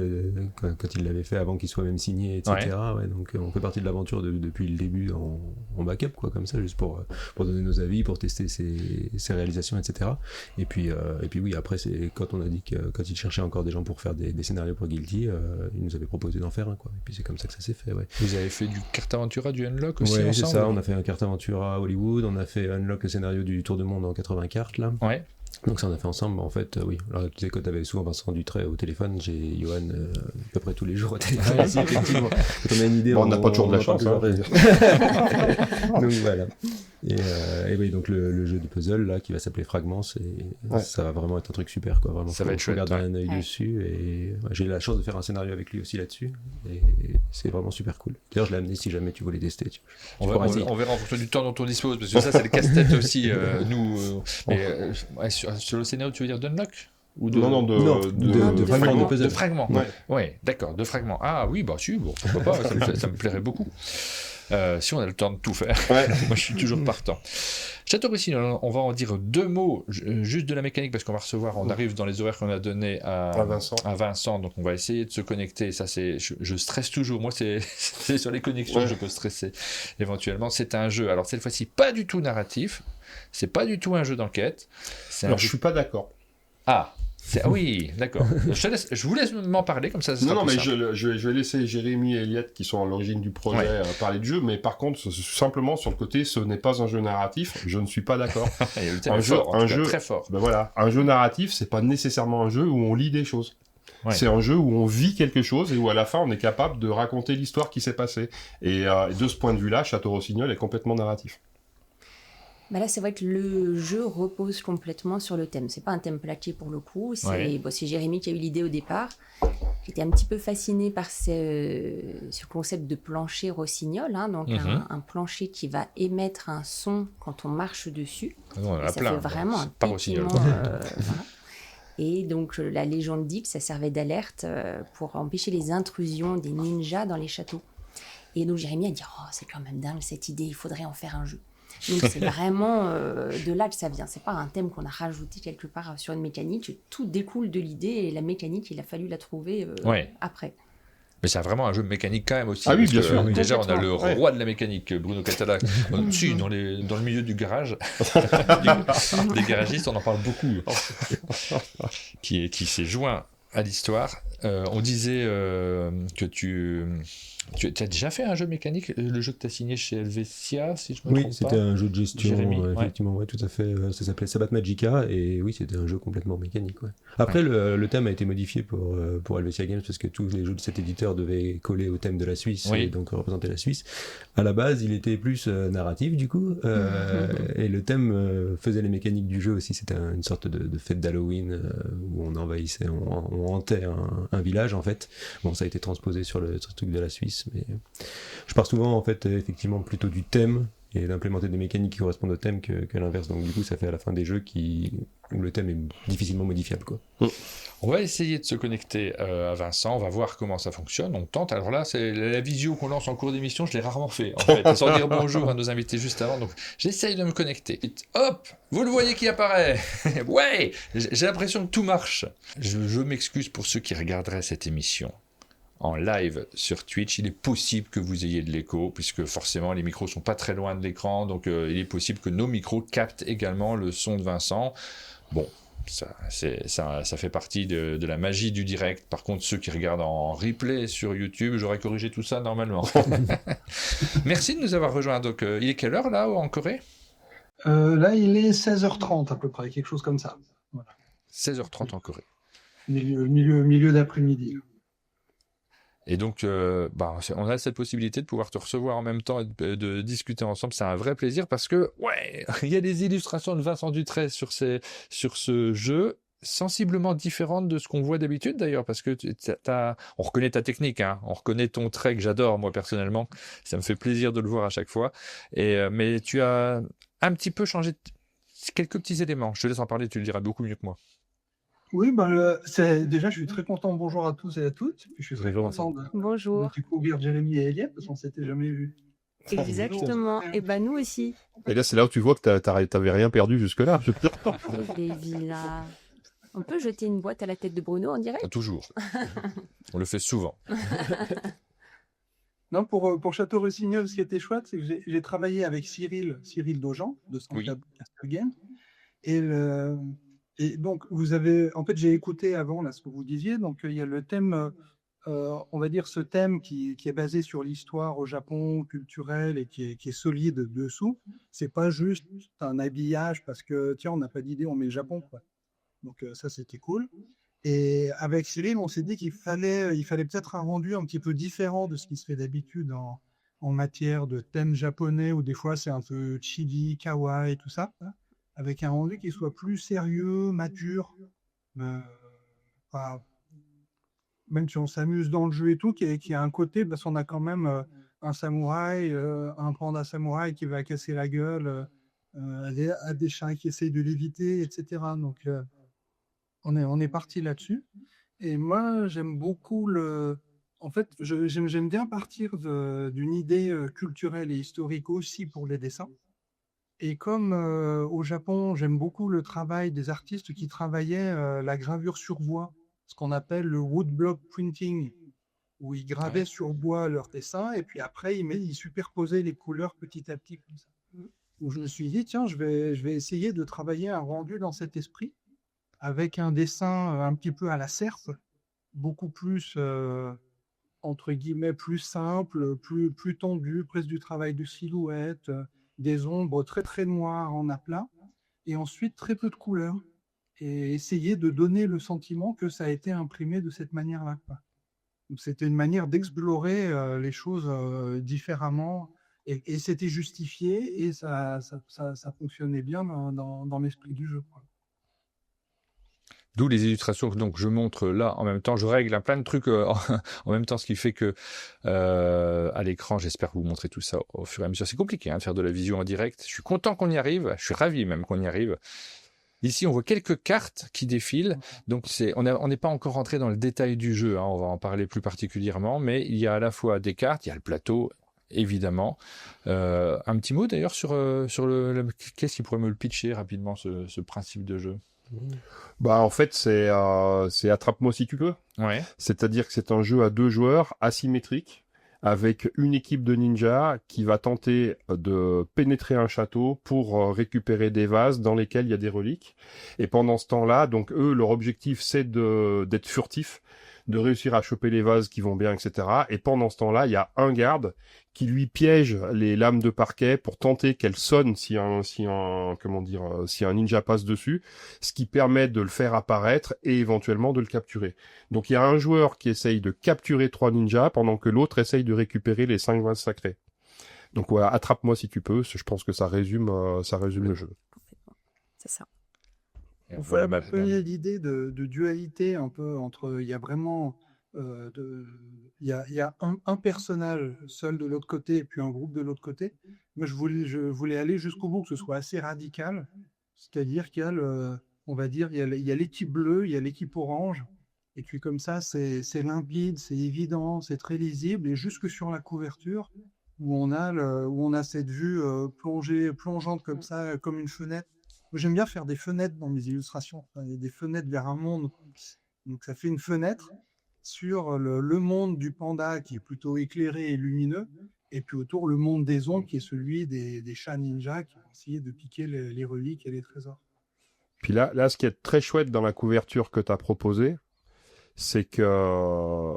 quand il l'avait fait avant qu'il soit même signé, etc. Ouais, donc on fait partie de l'aventure depuis le début en backup, quoi, comme ça, juste pour donner nos avis, pour tester ses réalisations, etc. Et puis oui, après, c'est quand on a dit que quand il cherchait encore des gens pour faire des scénarios pour Guilty, il nous avait proposé d'en faire un, quoi. Et puis c'est comme ça que ça s'est fait, ouais. Vous avez fait du Carte Aventura, du Unlock aussi ensemble ? Oui, c'est ça, on a fait un Carte Aventura Hollywood, on a fait Unlock, le scénario du Tour du Monde en 80 cartes, là. Ouais. Donc ça on a fait ensemble, en fait, oui. Alors tu sais, quand t'avais souvent Vincent Dutray au téléphone, j'ai Johan à peu près tous les jours au téléphone aussi, effectivement. Quand on a une idée, on n'a pas toujours de la chance. Donc voilà. Et oui, donc le jeu de puzzle là qui va s'appeler Fragments, ça va vraiment être un truc super, quoi. Vraiment, ça va être chouette. Garder un œil dessus, et j'ai eu la chance de faire un scénario avec lui aussi là-dessus, et c'est vraiment super cool. D'ailleurs, je l'ai amené si jamais tu voulais tester. On verra en fonction du temps dont on dispose, parce que ça c'est le casse-tête aussi. Sur le scénario, tu veux dire d'Unlock ? Non, de fragments, de puzzle. De fragments, ouais, d'accord, de fragments. Ah oui, bah si, bon, pourquoi pas, ça me plairait beaucoup. Si on a le temps de tout faire. Ouais. Moi, je suis toujours partant. Château Rossignol, on va en dire deux mots, juste de la mécanique, parce qu'on va recevoir, on arrive dans les horaires qu'on a donnés à Vincent, donc on va essayer de se connecter. Ça, je stresse toujours. Moi, c'est sur les connexions que je peux stresser éventuellement. C'est un jeu, alors cette fois-ci, pas du tout narratif, c'est pas du tout un jeu d'enquête. Alors, je suis pas d'accord. Ah oui, d'accord. Je vous laisse m'en parler, comme ça sera Non, mais simple. je vais laisser Jérémy et Elliot, qui sont à l'origine du projet, parler de jeu, mais par contre, simplement sur le côté, ce n'est pas un jeu narratif, je ne suis pas d'accord. Un jeu très fort. Ben voilà, un jeu narratif, c'est pas nécessairement un jeu où on lit des choses. Ouais. C'est un jeu où on vit quelque chose et où à la fin on est capable de raconter l'histoire qui s'est passée. Et de ce point de vue-là, Château Rossignol est complètement narratif. Bah là, c'est vrai que le jeu repose complètement sur le thème. C'est pas un thème plaqué pour le coup. C'est Jérémy qui a eu l'idée au départ. J'étais un petit peu fascinée par ce concept de plancher Rossignol, hein, donc un plancher qui va émettre un son quand on marche dessus. Ça fait vraiment un pétillement. Voilà. Et donc la légende dit que ça servait d'alerte pour empêcher les intrusions des ninjas dans les châteaux. Et donc Jérémy a dit « Oh, c'est quand même dingue cette idée, il faudrait en faire un jeu ». Donc c'est vraiment de là que ça vient. C'est pas un thème qu'on a rajouté quelque part sur une mécanique. Tout découle de l'idée et la mécanique, il a fallu la trouver après. Mais c'est vraiment un jeu mécanique quand même aussi. Ah oui, bien sûr. Déjà, on a le roi de la mécanique, Bruno Catala, au-dessus, dans le milieu du garage. Des garagistes, on en parle beaucoup. qui s'est joint à l'histoire. On disait que tu as déjà fait un jeu mécanique, le jeu que tu as signé chez Helvetia, si je me trompe pas. Oui, c'était un jeu de gestion, Jérémy, effectivement, ouais, tout à fait. Ça s'appelait Sabbath Magica, et oui, c'était un jeu complètement mécanique. Ouais. Après, le thème a été modifié pour Helvetia Games, parce que tous les jeux de cet éditeur devaient coller au thème de la Suisse, et donc représenter la Suisse. À la base, il était plus narratif, du coup, et le thème faisait les mécaniques du jeu aussi. C'était une sorte de fête d'Halloween, où on envahissait, on hantait un village, en fait. Bon, ça a été transposé sur le truc de la Suisse, mais je pars souvent en fait effectivement plutôt du thème et d'implémenter des mécaniques qui correspondent au thème que l'inverse. Donc du coup ça fait à la fin des jeux où le thème est difficilement modifiable, quoi. On va essayer de se connecter à Vincent, on va voir comment ça fonctionne, on tente. Alors là c'est la visio qu'on lance en cours d'émission, je l'ai rarement fait en fait, sans dire bonjour à nos invités juste avant, donc j'essaye de me connecter. Et hop, vous le voyez qui apparaît. Ouais, j'ai l'impression que tout marche. Je m'excuse pour ceux qui regarderaient cette émission en live sur Twitch. Il est possible que vous ayez de l'écho, puisque forcément les micros sont pas très loin de l'écran, donc il est possible que nos micros captent également le son de Vincent. Bon, ça fait partie de la magie du direct. Par contre, ceux qui regardent en replay sur YouTube, j'aurais corrigé tout ça normalement. Merci de nous avoir rejoints. Donc, il est quelle heure là en Corée ? Là, il est 16h30 à peu près, quelque chose comme ça. Voilà. 16h30 en Corée. Milieu d'après-midi. Et donc, on a cette possibilité de pouvoir te recevoir en même temps et de discuter ensemble. C'est un vrai plaisir parce que, ouais, il y a des illustrations de Vincent Dutrait sur ce jeu, sensiblement différentes de ce qu'on voit d'habitude d'ailleurs, parce que on reconnaît ta technique, hein, on reconnaît ton trait que j'adore, moi personnellement. Ça me fait plaisir de le voir à chaque fois. Mais tu as un petit peu changé quelques petits éléments. Je te laisse en parler, tu le diras beaucoup mieux que moi. Oui, déjà, je suis très content. Bonjour à tous et à toutes. Je suis très content de découvrir Jérémy et Eliette parce qu'on ne s'était jamais vus. Exactement. Et nous aussi. Et là, c'est là où tu vois que t'avais rien perdu jusque-là. Les villas. On peut jeter une boîte à la tête de Bruno en direct ? Toujours. On le fait souvent. Non, pour Château Rossignol, ce qui était chouette, c'est que j'ai travaillé avec Cyril Daujean de Castle Game. Et donc, j'ai écouté avant là, ce que vous disiez. Donc, il y a le thème, on va dire ce thème qui est basé sur l'histoire au Japon, culturelle et qui est solide dessous. C'est pas juste un habillage parce que, tiens, on n'a pas d'idée, on met le Japon, quoi. Donc, ça, c'était cool. Et avec Cyril, on s'est dit qu'il fallait peut-être un rendu un petit peu différent de ce qui se fait d'habitude en matière de thème japonais, où des fois, c'est un peu chibi, kawaii et tout ça. Avec un rendu qui soit plus sérieux, mature, même si on s'amuse dans le jeu et tout, qui a un côté, parce qu'on a quand même un samouraï, un panda samouraï qui va casser la gueule à des chiens qui essayent de l'éviter, etc. Donc, on est parti là-dessus. Et moi, j'aime beaucoup En fait, j'aime bien partir d'une idée culturelle et historique aussi pour les dessins. Et comme au Japon, j'aime beaucoup le travail des artistes qui travaillaient la gravure sur bois, ce qu'on appelle le woodblock printing, où ils gravaient sur bois leurs dessins et puis après ils superposaient les couleurs petit à petit comme ça. Où je me suis dit, tiens, je vais essayer de travailler un rendu dans cet esprit, avec un dessin un petit peu à la serpe, beaucoup plus, entre guillemets, plus simple, plus tendu, presque du travail de silhouette, des ombres très très noires en aplat, et ensuite très peu de couleurs, et essayer de donner le sentiment que ça a été imprimé de cette manière-là, quoi. Donc, c'était une manière d'explorer les choses différemment, et c'était justifié, et ça fonctionnait bien dans l'esprit du jeu, quoi. D'où les illustrations que donc je montre là en même temps. Je règle plein de trucs en même temps, ce qui fait que à l'écran, j'espère vous montrer tout ça au fur et à mesure. C'est compliqué de faire de la vision en direct. Je suis content qu'on y arrive. Je suis ravi même qu'on y arrive. Ici, on voit quelques cartes qui défilent. Donc, on n'est pas encore rentré dans le détail du jeu. On va en parler plus particulièrement. Mais il y a à la fois des cartes, il y a le plateau, évidemment. Un petit mot d'ailleurs sur qu'est-ce qui pourrait me le pitcher rapidement, ce principe de jeu? En fait, c'est attrape-moi si tu peux. Ouais. C'est-à-dire que c'est un jeu à 2 joueurs, asymétrique, avec une équipe de ninjas qui va tenter de pénétrer un château pour récupérer des vases dans lesquels il y a des reliques. Et pendant ce temps-là, donc eux, leur objectif, c'est d'être furtifs, de réussir à choper les vases qui vont bien, etc. Et pendant ce temps-là, il y a un garde qui lui piège les lames de parquet pour tenter qu'elles sonnent si un ninja passe dessus, ce qui permet de le faire apparaître et éventuellement de le capturer. Donc il y a un joueur qui essaye de capturer 3 ninjas pendant que l'autre essaye de récupérer les 5 vases sacrés. Donc voilà, attrape-moi si tu peux, je pense que ça résume le jeu. C'est ça. On voit un peu l'idée de dualité un peu entre, il y a vraiment il y a un personnage seul de l'autre côté et puis un groupe de l'autre côté. Moi, je voulais aller jusqu'au bout, que ce soit assez radical, c'est-à-dire qu'il y a on va dire, il y a l'équipe bleue, il y a l'équipe orange, et puis comme ça, c'est limpide, c'est évident, c'est très lisible, et jusque sur la couverture, où on a cette vue plongeante comme ça, comme une fenêtre. J'aime bien faire des fenêtres dans mes illustrations, des fenêtres vers un monde. Donc ça fait une fenêtre sur le monde du panda qui est plutôt éclairé et lumineux, et puis autour le monde des ombres qui est celui des chats ninjas qui vont essayer de piquer les reliques et les trésors. Puis là, ce qui est très chouette dans la couverture que tu as proposée, c'est que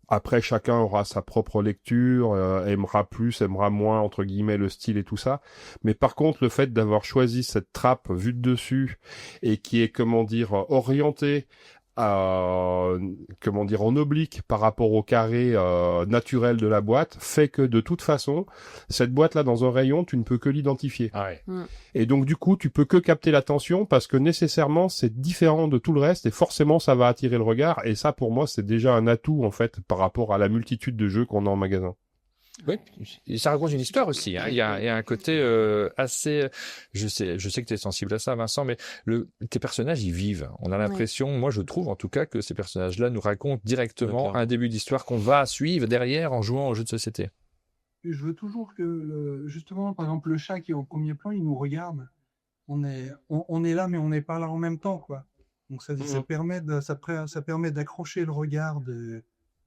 Après, chacun aura sa propre lecture, aimera plus, aimera moins, entre guillemets, le style et tout ça. Mais par contre, le fait d'avoir choisi cette trappe vue de dessus et qui est, orientée en oblique par rapport au carré naturel de la boîte, fait que de toute façon, cette boîte-là, dans un rayon, tu ne peux que l'identifier. Ah ouais. Et donc, du coup, tu peux que capter l'attention parce que nécessairement, c'est différent de tout le reste et forcément, ça va attirer le regard. Et ça, pour moi, c'est déjà un atout, en fait, par rapport à la multitude de jeux qu'on a en magasin. Oui, et ça raconte une histoire aussi. Hein. Il y a un côté assez. Je sais que tu es sensible à ça, Vincent, mais tes personnages, ils vivent. On a l'impression, moi je trouve en tout cas, que ces personnages-là nous racontent directement un début d'histoire qu'on va suivre derrière en jouant au jeu de société. Je veux toujours que, justement, par exemple, le chat qui est au premier plan, il nous regarde. On est là, mais on n'est pas là en même temps, quoi. Donc ça permet d'accrocher le regard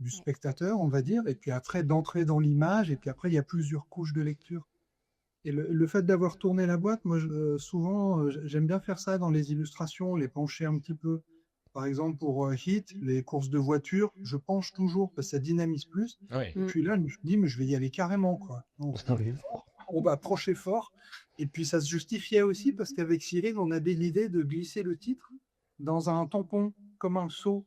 du spectateur, on va dire, et puis après d'entrer dans l'image, et puis après il y a plusieurs couches de lecture. Et le fait d'avoir tourné la boîte, moi souvent j'aime bien faire ça dans les illustrations, les pencher un petit peu. Par exemple pour Hit, les courses de voiture, je penche toujours parce que ça dynamise plus. Oui. Et puis là, je me dis, mais je vais y aller carrément, quoi. Donc, on va approcher fort. Et puis ça se justifiait aussi parce qu'avec Cyril, on avait l'idée de glisser le titre dans un tampon, comme un seau.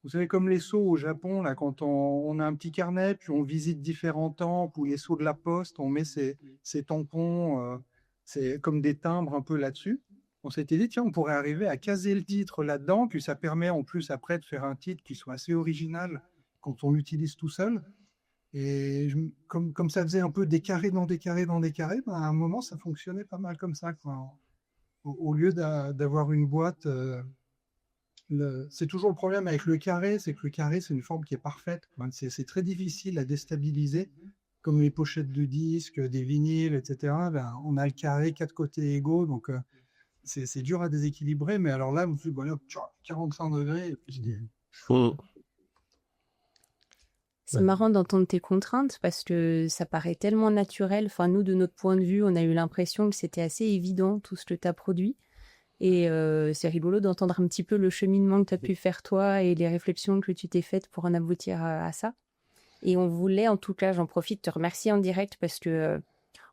Vous savez, comme les seaux au Japon, là, quand on a un petit carnet, puis on visite différents temples ou les seaux de la poste, on met ces tampons, c'est comme des timbres un peu là-dessus. On s'était dit, tiens, on pourrait arriver à caser le titre là-dedans, puis ça permet en plus après de faire un titre qui soit assez original quand on l'utilise tout seul. Et comme ça faisait un peu des carrés dans des carrés dans des carrés, ben, à un moment, ça fonctionnait pas mal comme ça, quoi. Au lieu d'avoir une boîte... c'est toujours le problème avec le carré, c'est que le carré, c'est une forme qui est parfaite. C'est très difficile à déstabiliser, comme les pochettes de disques, des vinyles, etc. Ben, on a le carré, 4 côtés égaux, donc c'est dur à déséquilibrer. Mais alors là, vous dites, bon, 45 degrés, et puis je dis... C'est marrant d'entendre tes contraintes parce que ça paraît tellement naturel. Enfin, nous, de notre point de vue, on a eu l'impression que c'était assez évident tout ce que tu as produit. Et c'est rigolo d'entendre un petit peu le cheminement que tu as pu faire toi et les réflexions que tu t'es faites pour en aboutir à ça. Et on voulait, en tout cas, j'en profite, te remercier en direct parce que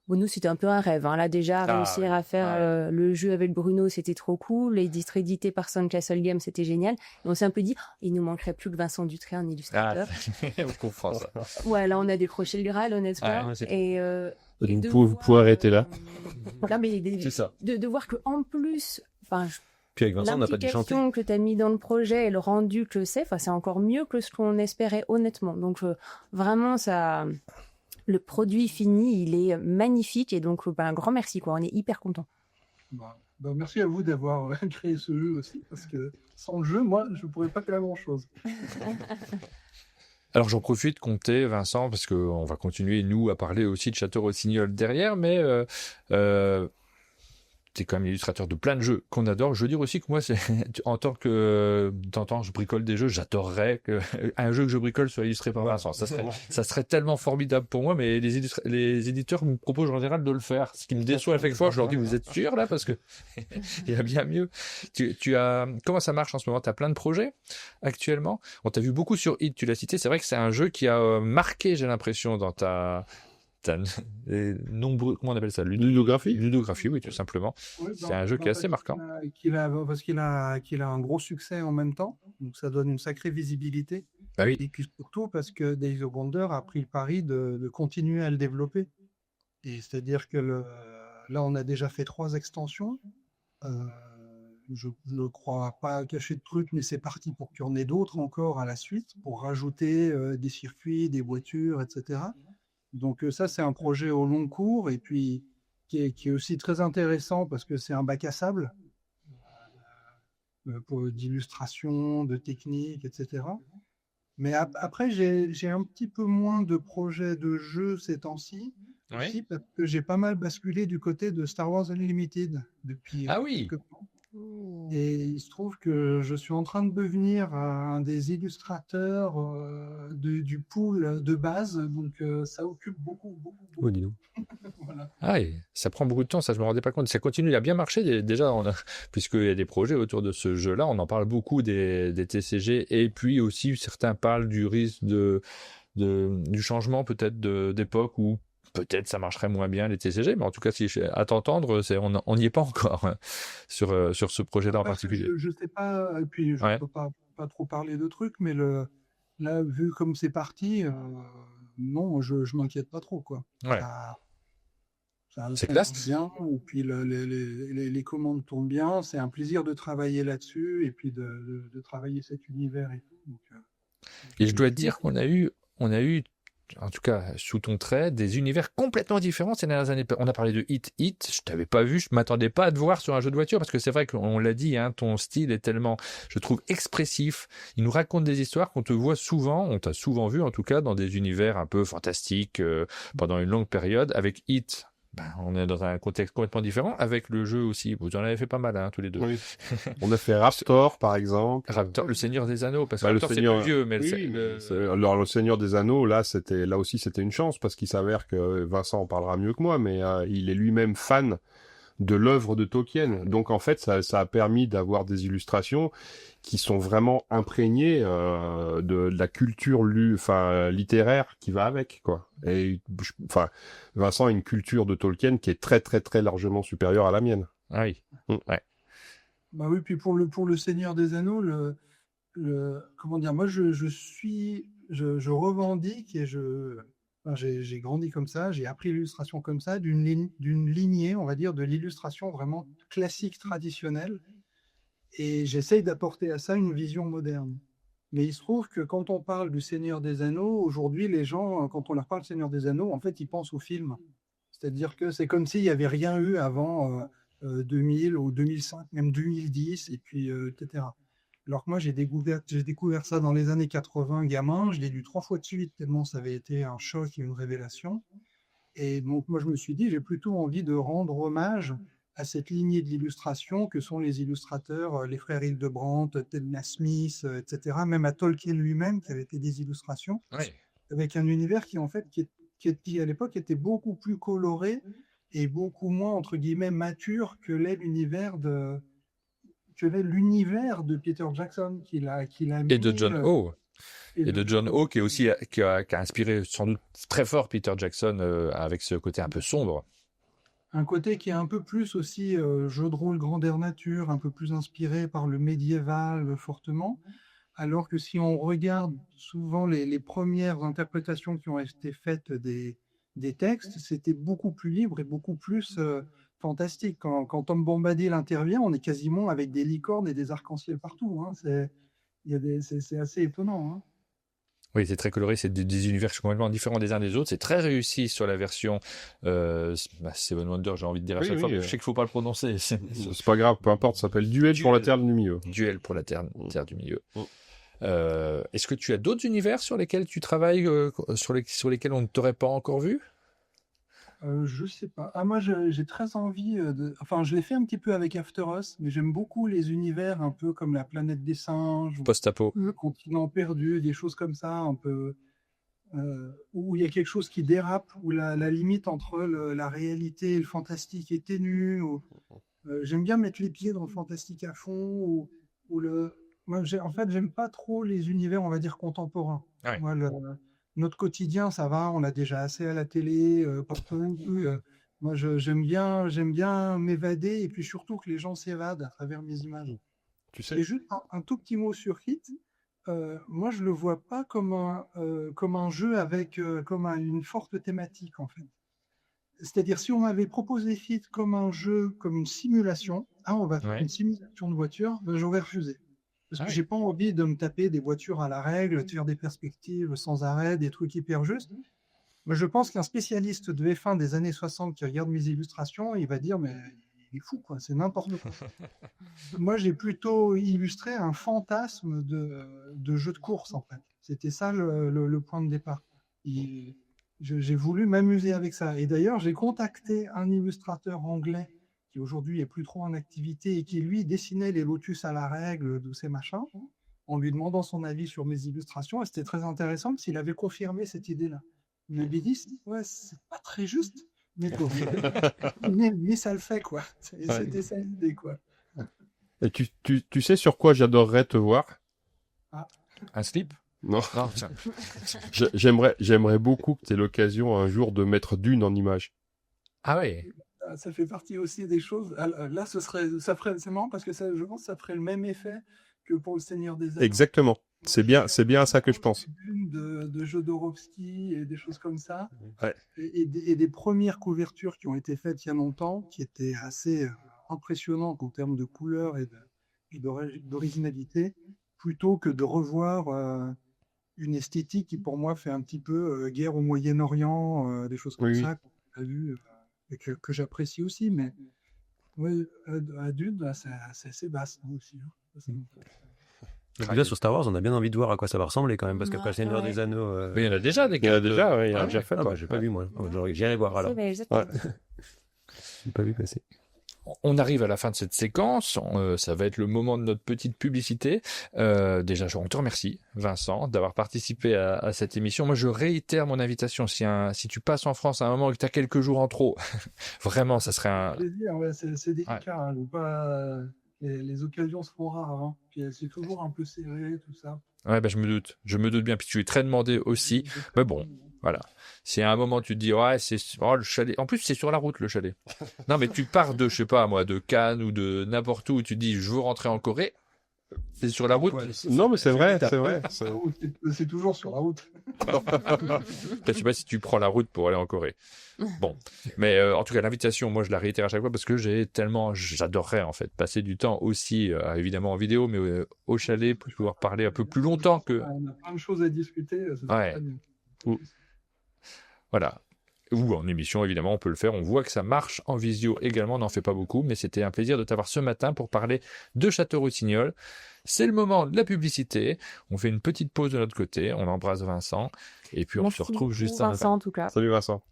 nous, c'était un peu un rêve. Hein. Là, déjà, réussir à faire le jeu avec Bruno, c'était trop cool. Et d'être édité par Sandcastle Games, c'était génial. Et on s'est un peu dit, il nous manquerait plus que Vincent Dutré, un illustrateur. On comprend ça. Ouais, là, on a décroché le Graal, honnêtement. Et vous pouvez arrêter là. Non, mais c'est ça. De voir qu'en plus... Puis avec Vincent, on n'a pas dû chanter. L'implication que tu as mis dans le projet et le rendu que c'est encore mieux que ce qu'on espérait, honnêtement. Donc, vraiment, le produit fini, il est magnifique. Et donc, un grand merci, quoi. On est hyper contents. Merci à vous d'avoir créé ce jeu aussi. Parce que sans le jeu, moi, je ne pourrais pas faire grand-chose. Alors j'en profite, compter Vincent, parce qu'on va continuer, nous, à parler aussi de Château Rossignol derrière, mais t'es quand même illustrateur de plein de jeux qu'on adore. Je veux dire aussi que moi, en tant que je bricole des jeux, j'adorerais qu'un jeu que je bricole soit illustré par Vincent. Ça serait tellement formidable pour moi, mais les éditeurs me proposent en général de le faire. Ce qui me déçoit à chaque fois, je leur dis, vous êtes sûrs là? Parce que il y a bien mieux. Comment ça marche en ce moment? Tu as plein de projets actuellement. On t'a vu beaucoup sur Hit, tu l'as cité. C'est vrai que c'est un jeu qui a marqué, j'ai l'impression, dans ta nombreux, comment on appelle ça, ludographie, oui, tout simplement. Oui, c'est un jeu qui est assez marquant. Parce qu'il a un gros succès en même temps, donc ça donne une sacrée visibilité. Bah oui. Et puis surtout parce que Days of Wonder a pris le pari de continuer à le développer. Et c'est-à-dire que là, on a déjà fait 3 extensions. Je ne crois pas cacher de trucs, mais c'est parti pour qu'il y en ait d'autres encore à la suite, pour rajouter des circuits, des voitures, etc. Donc ça, c'est un projet au long cours et puis qui est aussi très intéressant parce que c'est un bac à sable d'illustration, de technique, etc. Mais après, j'ai un petit peu moins de projets de jeux ces temps-ci, aussi parce que j'ai pas mal basculé du côté de Star Wars Unlimited depuis quelques temps. Et il se trouve que je suis en train de devenir un des illustrateurs du pool de base, donc ça occupe beaucoup. Oh, dis donc. Voilà. Ah, et ça prend beaucoup de temps, ça je me rendais pas compte. Ça continue à bien marcher déjà, puisqu'il y a des projets autour de ce jeu-là. On en parle beaucoup des TCG, et puis aussi certains parlent du risque du changement peut-être d'époque où peut-être ça marcherait moins bien les TCG, mais en tout cas, à t'entendre, on n'y est pas encore sur ce projet-là en particulier. Je sais pas, et puis je ne peux pas trop parler de trucs, mais là, vu comme c'est parti, non, je m'inquiète pas trop, quoi. Ouais. Ça C'est classe. bien, et puis les commandes tournent bien, c'est un plaisir de travailler là-dessus, et puis de travailler cet univers et tout. Donc, et je dois te dire qu'on a eu, en tout cas sous ton trait, des univers complètement différents ces dernières années. On a parlé de Hit, je t'avais pas vu, je m'attendais pas à te voir sur un jeu de voiture, parce que c'est vrai qu'on l'a dit, hein, ton style est tellement, je trouve, expressif. Il nous raconte des histoires qu'on te voit souvent, on t'a souvent vu en tout cas dans des univers un peu fantastiques pendant une longue période. Avec Hit, on est dans un contexte complètement différent, avec le jeu aussi. Vous en avez fait pas mal, hein, tous les deux. Oui. On a fait Raptor, par exemple. Raptor, le Seigneur des Anneaux, parce que Raptor, c'est plus vieux, mais alors, le Seigneur des Anneaux, là aussi, c'était une chance, parce qu'il s'avère que Vincent en parlera mieux que moi, mais il est lui-même fan de l'œuvre de Tolkien. Donc, en fait, ça a permis d'avoir des illustrations qui sont vraiment imprégnées de la culture littéraire qui va avec, quoi. Et Vincent a une culture de Tolkien qui est très très très largement supérieure à la mienne. Ah oui. Ouais. Bah oui, puis pour le Seigneur des Anneaux, comment dire, moi je revendique et j'ai grandi comme ça, j'ai appris l'illustration comme ça, d'une lignée, on va dire, de l'illustration vraiment classique, traditionnelle, et j'essaye d'apporter à ça une vision moderne. Mais il se trouve que quand on parle du Seigneur des Anneaux, aujourd'hui, les gens, quand on leur parle du Seigneur des Anneaux, en fait, ils pensent au film. C'est-à-dire que c'est comme s'il n'y avait rien eu avant 2000 ou 2005, même 2010, et puis etc. Alors que moi, j'ai découvert ça dans les années 80, gamin. Je l'ai lu 3 fois de suite, tellement ça avait été un choc et une révélation. Et donc, moi, je me suis dit, j'ai plutôt envie de rendre hommage à cette lignée de l'illustration que sont les illustrateurs, les frères Hildebrandt, Ted Nasmith, etc., même à Tolkien lui-même, qui avait fait des illustrations, avec un univers qui, en fait, qui à l'époque était beaucoup plus coloré et beaucoup moins, entre guillemets, mature que l'est l'univers de Peter Jackson qu'il a mis, et de John Ho. Et de John Ho, qui a inspiré sans doute très fort Peter Jackson avec ce côté un peu sombre. Un côté qui est un peu plus aussi jeu de rôle grandeur nature, un peu plus inspiré par le médiéval fortement, alors que si on regarde souvent les premières interprétations qui ont été faites des textes, c'était beaucoup plus libre et beaucoup plus fantastique. Quand Tom Bombadil intervient, on est quasiment avec des licornes et des arcs-en-ciel partout. Hein. C'est assez étonnant. Hein. Oui, c'est très coloré, c'est des univers complètement différents des uns des autres. C'est très réussi sur la version Seven Wonders, j'ai envie de dire à chaque fois, mais je sais qu'il ne faut pas le prononcer. C'est pas grave, peu importe, ça s'appelle Duel pour la Terre du Milieu. Duel pour la Terre du Milieu. Est-ce que tu as d'autres univers sur lesquels tu travailles, sur lesquels on ne t'aurait pas encore vu ? Je sais pas. Moi, j'ai très envie Enfin, je l'ai fait un petit peu avec After Us, mais j'aime beaucoup les univers un peu comme la planète des singes, Post-apo, le continent perdu, des choses comme ça, un peu où il y a quelque chose qui dérape, où la limite entre la réalité et le fantastique est ténue. J'aime bien mettre les pieds dans le fantastique à fond. Moi, en fait, j'aime pas trop les univers, on va dire, contemporains. Ouais. Moi, notre quotidien, ça va, on a déjà assez à la télé. Moi, j'aime bien m'évader et puis surtout que les gens s'évadent à travers mes images. Tu sais. Et juste un tout petit mot sur Hit. Moi, je le vois pas comme un jeu avec une forte thématique, en fait. C'est-à-dire, si on m'avait proposé Hit comme un jeu, comme une simulation, on va faire une simulation de voiture, j'aurais refusé. Parce que j'ai pas envie de me taper des voitures à la règle, de faire des perspectives sans arrêt, des trucs hyper justes. Mais je pense qu'un spécialiste de F1 des années 60 qui regarde mes illustrations, il va dire, mais il est fou, quoi, c'est n'importe quoi. Moi, j'ai plutôt illustré un fantasme de jeu de course, en fait. C'était ça le point de départ. J'ai voulu m'amuser avec ça. Et d'ailleurs, j'ai contacté un illustrateur anglais qui aujourd'hui est plus trop en activité et qui lui dessinait les lotus à la règle, de ces machins, en lui demandant son avis sur mes illustrations. Et c'était très intéressant parce qu'il avait confirmé cette idée-là. Il m'avait dit, ouais, c'est pas très juste, mais ça le fait, quoi. C'était ça l'idée, quoi. Et tu sais sur quoi j'adorerais te voir? Un slip? Non. Tiens. J'aimerais beaucoup que tu aies l'occasion un jour de mettre Dune en image. Ah oui. Ça fait partie aussi des choses. Là, c'est marrant parce que je pense que ça ferait le même effet que pour le Seigneur des Anneaux. Exactement. C'est bien à ça que je pense. De Jodorowsky et des choses comme ça. Ouais. Et des premières couvertures qui ont été faites il y a longtemps, qui étaient assez impressionnantes en termes de couleurs et d'originalité, plutôt que de revoir une esthétique qui, pour moi, fait un petit peu guerre au Moyen-Orient, des choses comme ça qu'on a vu et que j'apprécie aussi. Mais ouais, à Dune, là, c'est assez basse aussi. Déjà sur Star Wars, on a bien envie de voir à quoi ça va ressembler quand même, parce qu'après le Seigneur des Anneaux. Mais il y en a déjà des Il y en a déjà, il y en a déjà fait. J'ai pas vu moi. J'irai voir alors. Exactement. J'ai pas vu passer. On arrive à la fin de cette séquence, ça va être le moment de notre petite publicité. Déjà, on te remercie, Vincent, d'avoir participé à cette émission. Moi, je réitère mon invitation. Si tu passes en France à un moment et que tu as quelques jours en trop, vraiment, ça serait un... C'est délicat, hein, les occasions se font rares, hein. Puis c'est toujours un peu serré, tout ça. Ouais, je me doute bien, puis tu es très demandé aussi. Mais bon, voilà. Si à un moment tu te dis, ouais, le chalet. En plus, c'est sur la route, le chalet. Non, mais tu pars de, je sais pas, moi, de Cannes ou de n'importe où, tu te dis, je veux rentrer en Corée. C'est sur la route. Non, mais c'est vrai. C'est toujours sur la route. Je sais pas si tu prends la route pour aller en Corée. Bon. Mais en tout cas, l'invitation, moi, je la réitère à chaque fois parce que j'adorerais, en fait, passer du temps aussi, évidemment en vidéo, mais au chalet pour pouvoir parler un peu plus longtemps que... On a plein de choses à discuter. Ouais. Voilà. Ou en émission, évidemment, on peut le faire. On voit que ça marche en visio également. On n'en fait pas beaucoup, mais c'était un plaisir de t'avoir ce matin pour parler de Château-Rossignol. C'est le moment de la publicité. On fait une petite pause de notre côté. On embrasse Vincent. Et puis, on se retrouve juste à Vincent, en tout cas. Salut, Vincent.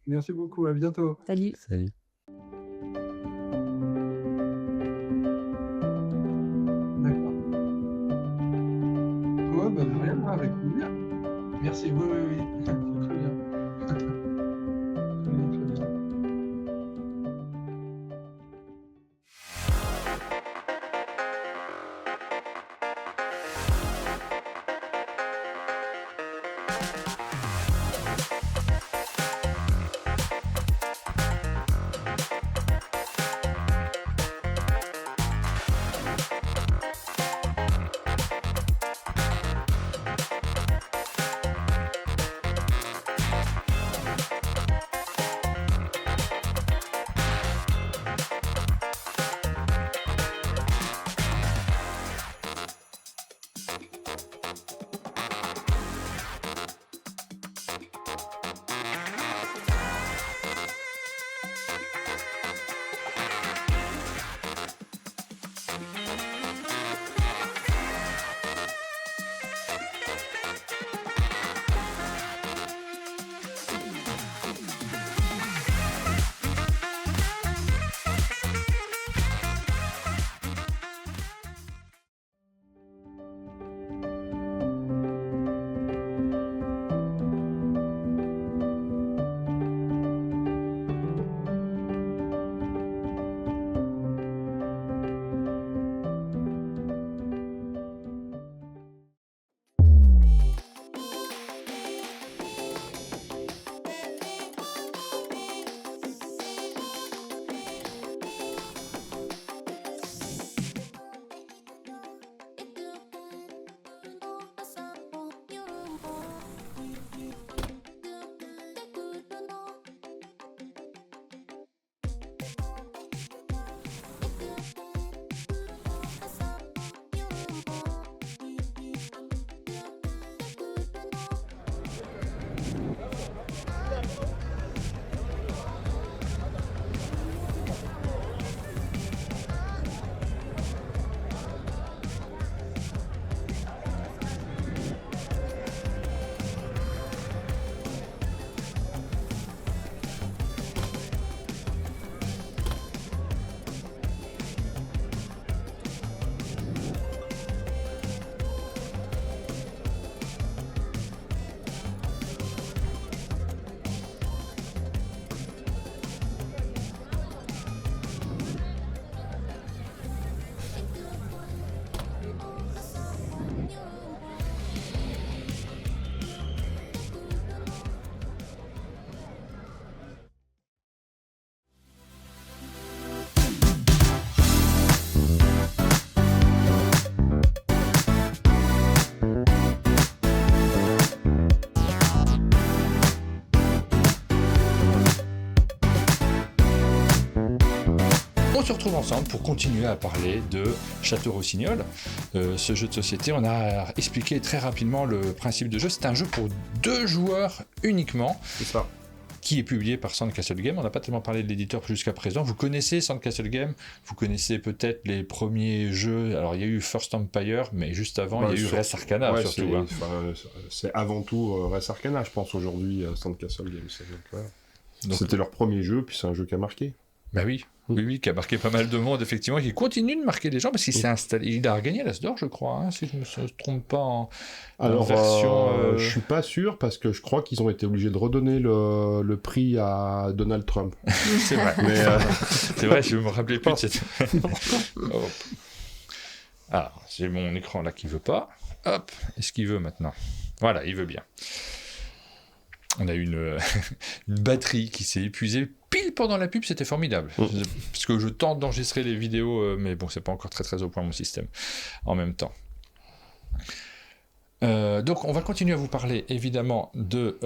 Merci beaucoup. À bientôt. Salut. D'accord. Ouais, rien, avec plaisir. Merci. Oui. C'est très bien. se retrouve ensemble pour continuer à parler de Château Rossignol. Ce jeu de société, on a expliqué très rapidement le principe de jeu. C'est un jeu pour 2 joueurs uniquement. C'est ça. Qui est publié par Sandcastle Games. On n'a pas tellement parlé de l'éditeur jusqu'à présent. Vous connaissez Sandcastle Games, vous connaissez peut-être les premiers jeux. Alors il y a eu First Empire, mais juste avant il y a eu Res Arcana surtout. C'est avant tout Res Arcana, je pense aujourd'hui Sandcastle Games. Donc, c'était leur premier jeu, puis c'est un jeu qui a marqué. Bah oui. Oui, qui a marqué pas mal de monde, effectivement, qui continue de marquer des gens, parce qu'il s'est installé, il a gagné l'As d'Or, je crois, hein, si je ne me trompe pas en version... Je suis pas sûr, parce que je crois qu'ils ont été obligés de redonner le prix à Donald Trump. C'est vrai. Mais c'est vrai, je me rappelais plus de cette... Alors, c'est mon écran là qui veut pas. Hop, est-ce qu'il veut maintenant? Voilà, il veut bien. On a eu une batterie qui s'est épuisée pile pendant la pub, c'était formidable. Parce que je tente d'enregistrer les vidéos, mais bon, c'est pas encore très au point mon système en même temps. Donc, on va continuer à vous parler évidemment de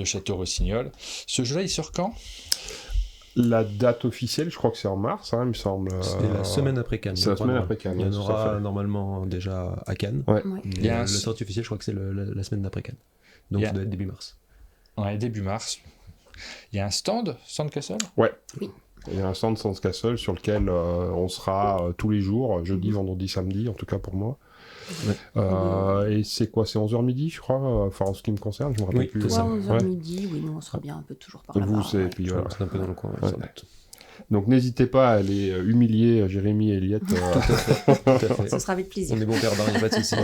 Château Rossignol. Ce jeu-là, il sort quand? La date officielle, je crois que c'est en mars, hein, il me semble. C'est la semaine après Cannes. C'est la semaine après Cannes. Il y en aura normalement déjà à Cannes. Ouais. Le sortie officielle, je crois que c'est la semaine d'après Cannes. Donc, ça doit être début mars. Ouais, début mars. Il y a un stand Sandcastle ? Ouais. Oui. Il y a un stand Sandcastle sur lequel on sera tous les jours, jeudi, vendredi, samedi, en tout cas pour moi. Ouais. Et c'est quoi? C'est 11h midi, je crois, enfin en ce qui me concerne, je me rappelle plus. C'est ça. 11h midi, oui, nous on sera bien un peu toujours par là-bas. Puis voilà. C'est un peu dans le coin, sans doute. Donc n'hésitez pas à aller humilier Jérémy et Eliette. Tout à fait. Ça sera avec plaisir. On est bons perdants, il n'y a pas de souci.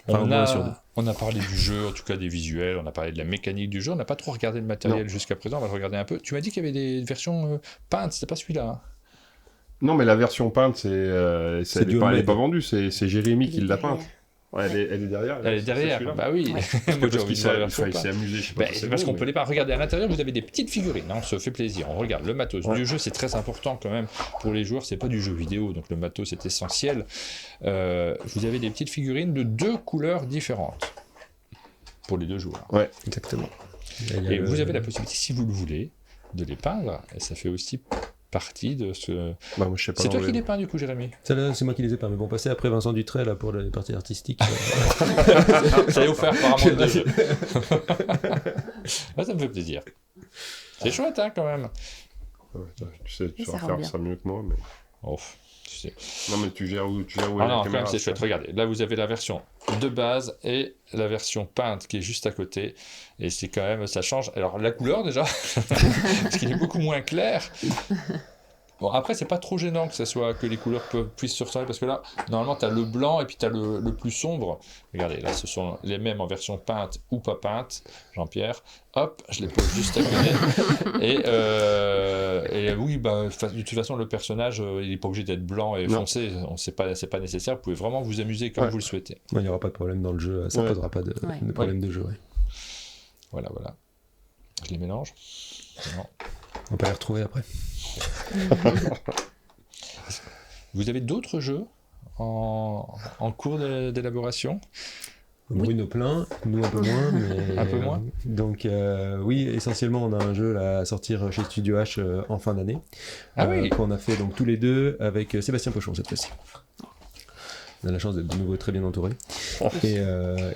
On a parlé du jeu, en tout cas des visuels, on a parlé de la mécanique du jeu, on n'a pas trop regardé le matériel jusqu'à présent, on va le regarder un peu. Tu m'as dit qu'il y avait des versions peintes, c'était pas celui-là hein? Non, mais la version peinte, elle n'est pas vendue, c'est Jérémy qui l'a peinte. Ouais, elle est derrière. Elle est derrière, bah oui. Ouais. Moi, j'ai envie de voir la version peinte. Il s'est amusé, je sais pas. C'est parce qu'on peut les pas regarder à l'intérieur, vous avez des petites figurines, on se fait plaisir, on regarde le matos du jeu, c'est très important quand même pour les joueurs, c'est pas du jeu vidéo, donc le matos c'est essentiel. Vous avez des petites figurines de 2 couleurs différentes pour les 2 joueurs. Ouais, exactement. Et vous avez la possibilité, si vous le voulez, de les peindre, et ça fait aussi partie de ce... Bah, moi, je sais pas. C'est toi qui les peins du coup, Jérémy? C'est moi qui les ai peints, mais bon, passer après Vincent Dutray là, pour les parties artistiques. Ça est offert par un monde de jeu. Ça me fait plaisir. C'est chouette hein, quand même. Tu vas faire ça mieux que moi, mais... Oh, tu sais. Non mais tu gères où la caméra. Quand même c'est chouette, regardez, là vous avez la version de base et la version peinte qui est juste à côté, et c'est quand même, ça change, alors la couleur déjà, parce qu'il est beaucoup moins clair. Bon, après, c'est pas trop gênant que les couleurs puissent se ressembler, parce que là, normalement, tu as le blanc et puis tu as le plus sombre. Regardez, là, ce sont les mêmes en version peinte ou pas peinte, Jean-Pierre. Hop, je les pose juste à côté. Et oui, bah, de toute façon, le personnage, il n'est pas obligé d'être blanc et foncé. C'est pas nécessaire. Vous pouvez vraiment vous amuser comme vous le souhaitez. Il n'y aura pas de problème dans le jeu. Ça ne posera pas de problème de jeu. Ouais. Voilà. Je les mélange. Non. On va pas les retrouver après. Vous avez d'autres jeux en cours d'élaboration? Bruno plein, nous un peu moins. Mais... un peu moins. Donc oui, essentiellement on a un jeu à sortir chez Studio H en fin d'année. Qu'on a fait donc tous les deux avec Sébastien Pochon cette fois-ci. On a la chance d'être de nouveau très bien entouré. Et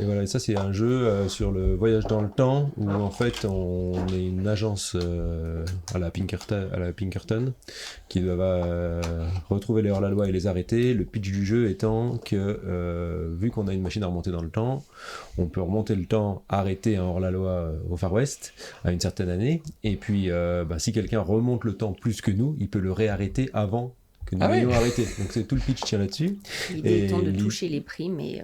voilà, et ça c'est un jeu sur le voyage dans le temps où en fait on est une agence à la Pinkerton qui doit retrouver les hors-la-loi et les arrêter. Le pitch du jeu étant que vu qu'on a une machine à remonter dans le temps, on peut remonter le temps, arrêter un hors-la-loi au Far West à une certaine année, et puis si quelqu'un remonte le temps plus que nous, il peut le réarrêter avant que nous ayons arrêté. Donc c'est tout le pitch tient là-dessus. L'idée étant de toucher les primes et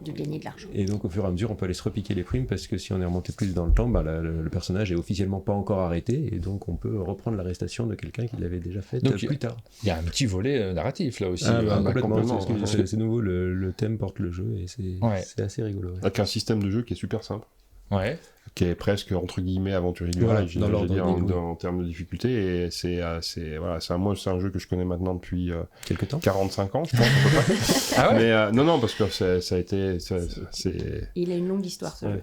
de gagner de l'argent. Et donc au fur et à mesure, on peut aller se repiquer les primes parce que si on est remonté plus dans le temps, le personnage est officiellement pas encore arrêté et donc on peut reprendre l'arrestation de quelqu'un qui l'avait déjà fait plus tard. Il y a un petit volet narratif là aussi. Complètement. C'est nouveau, le thème porte le jeu et c'est assez rigolo. Ouais. Avec un système de jeu qui est super simple. Ouais. Qui est presque entre guillemets aventurier du rail, en termes de difficulté, et c'est un jeu que je connais maintenant depuis 45 ans, je pense. À peu près. Ah ouais. Mais non, parce que ça a été, il a une longue histoire. Ce jeu.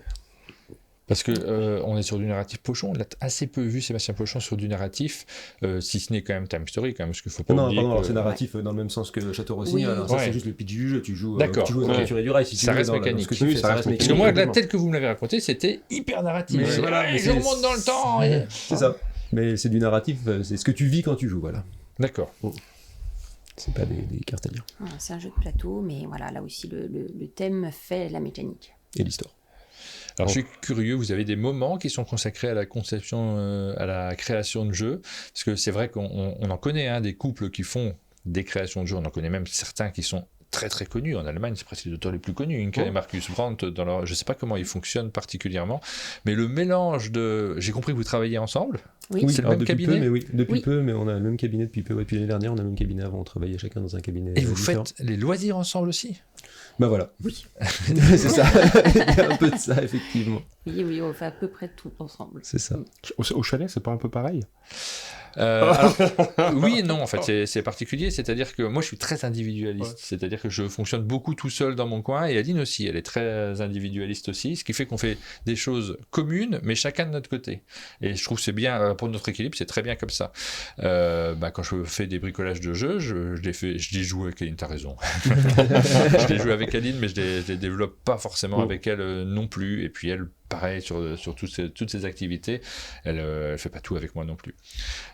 Parce que on est sur du narratif Pochon, on l'a assez peu vu Sébastien Pochon sur du narratif, si ce n'est quand même Time Story, quand même, parce qu'il faut pas oublier alors c'est narratif dans le même sens que Château Rossignol. Alors ça c'est juste le pitch du jeu, tu joues aux aventuriers du rail, si ça reste mécanique. Ça reste mécanique. Parce que moi, là, tel que vous me l'avez raconté, c'était hyper narratif. Mais voilà, je remonte dans le temps. C'est ça. Mais c'est du narratif, c'est ce que tu vis quand tu joues, voilà. D'accord. C'est pas des cartes à lire. C'est un jeu de plateau, mais voilà, là aussi le thème fait la mécanique. Et l'histoire. Alors je suis curieux, vous avez des moments qui sont consacrés à la conception, à la création de jeux, parce que c'est vrai qu'on en connaît des couples qui font des créations de jeux, on en connaît même certains qui sont très très connus en Allemagne, c'est presque les auteurs les plus connus, Inka et Marcus Brandt, je ne sais pas comment ils fonctionnent particulièrement, mais le mélange de... J'ai compris que vous travaillez ensemble. Oui, c'est le même cabinet. Depuis peu, mais on a le même cabinet depuis peu. Depuis l'année dernière, on a le même cabinet avant, on travaillait chacun dans un cabinet. Et vous différent. faites les loisirs ensemble aussi? Bah voilà. Oui. C'est ça. Il y a un peu de ça, effectivement. Oui, on fait à peu près tout ensemble. C'est ça. Au chalet, c'est pas un peu pareil? Alors, oui et non, en fait, c'est particulier, c'est-à-dire que moi je suis très individualiste, c'est-à-dire que je fonctionne beaucoup tout seul dans mon coin, et Aline aussi, elle est très individualiste aussi, ce qui fait qu'on fait des choses communes, mais chacun de notre côté. Et je trouve que c'est bien, pour notre équilibre, c'est très bien comme ça. Quand je fais des bricolages de jeux, je les joue avec Aline, t'as raison. Je les joue avec Aline, mais je les développe pas forcément avec elle non plus, et puis elle, pareil sur toutes ces activités, elle fait pas tout avec moi non plus.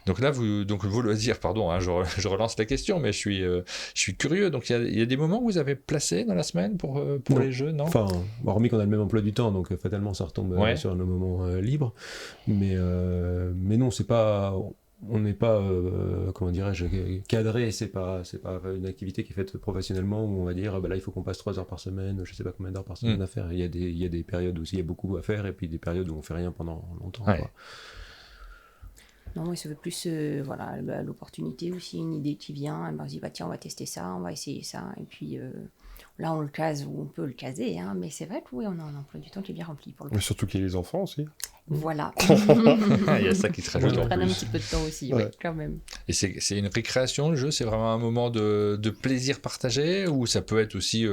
Donc là, vos loisirs, pardon, je relance la question, mais je suis curieux. Donc il y a des moments où vous avez placé dans la semaine pour les jeux, non? Enfin, hormis qu'on a le même emploi du temps, donc fatalement ça retombe sur nos moments libres. Mais non, c'est pas... On n'est pas, comment dirais-je, cadré, c'est pas une activité qui est faite professionnellement où on va dire, là il faut qu'on passe 3 heures par semaine, je sais pas combien d'heures par semaine à faire. Il y a des périodes où il y a beaucoup à faire et puis des périodes où on fait rien pendant longtemps. Ouais. Quoi. Non, moi, ça veut plus l'opportunité aussi, une idée qui vient, on se dit, tiens, on va tester ça, on va essayer ça, et puis là on le case où on peut le caser, mais c'est vrai que oui, on a un emploi du temps qui est bien rempli pour le Mais surtout qu'il y a les enfants aussi. Voilà. Il y a ça qui se rajoute Ils en prennent un plus. petit peu de temps aussi, Ouais. oui, quand même. Et c'est une récréation, le jeu, c'est vraiment un moment de plaisir partagé, ou ça peut être aussi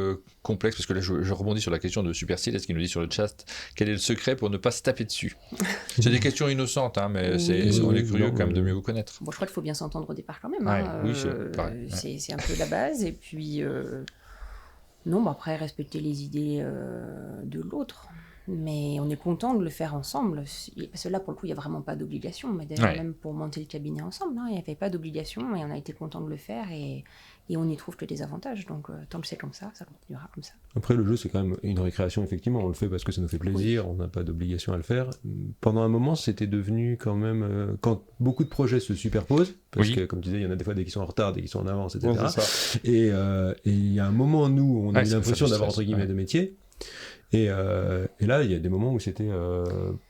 complexe, parce que là je rebondis sur la question de Supercile, est-ce qu'il nous dit sur le chat, quel est le secret pour ne pas se taper dessus? C'est des questions innocentes, mais on est curieux quand même de mieux vous connaître. Bon, je crois qu'il faut bien s'entendre au départ quand même. Oui, c'est pareil. C'est un peu la base, et puis non, après respecter les idées de l'autre. Mais on est content de le faire ensemble, parce que là, pour le coup, il n'y a vraiment pas d'obligation. Mais d'ailleurs, même pour monter le cabinet ensemble, il n'y avait pas d'obligation, et on a été content de le faire, et on n'y trouve que des avantages. Donc, tant que c'est comme ça continuera comme ça. Après, le jeu, c'est quand même une récréation, effectivement. On le fait parce que ça nous fait plaisir, on n'a pas d'obligation à le faire. Pendant un moment, c'était devenu quand même... quand beaucoup de projets se superposent, parce que, comme tu disais, il y en a des fois des qui sont en retard, des qui sont en avance, etc. Ouais, c'est ça. Et il y a un moment, nous, on a eu l'impression d'avoir, entre guillemets, de métier. Et là, il y a des moments où c'était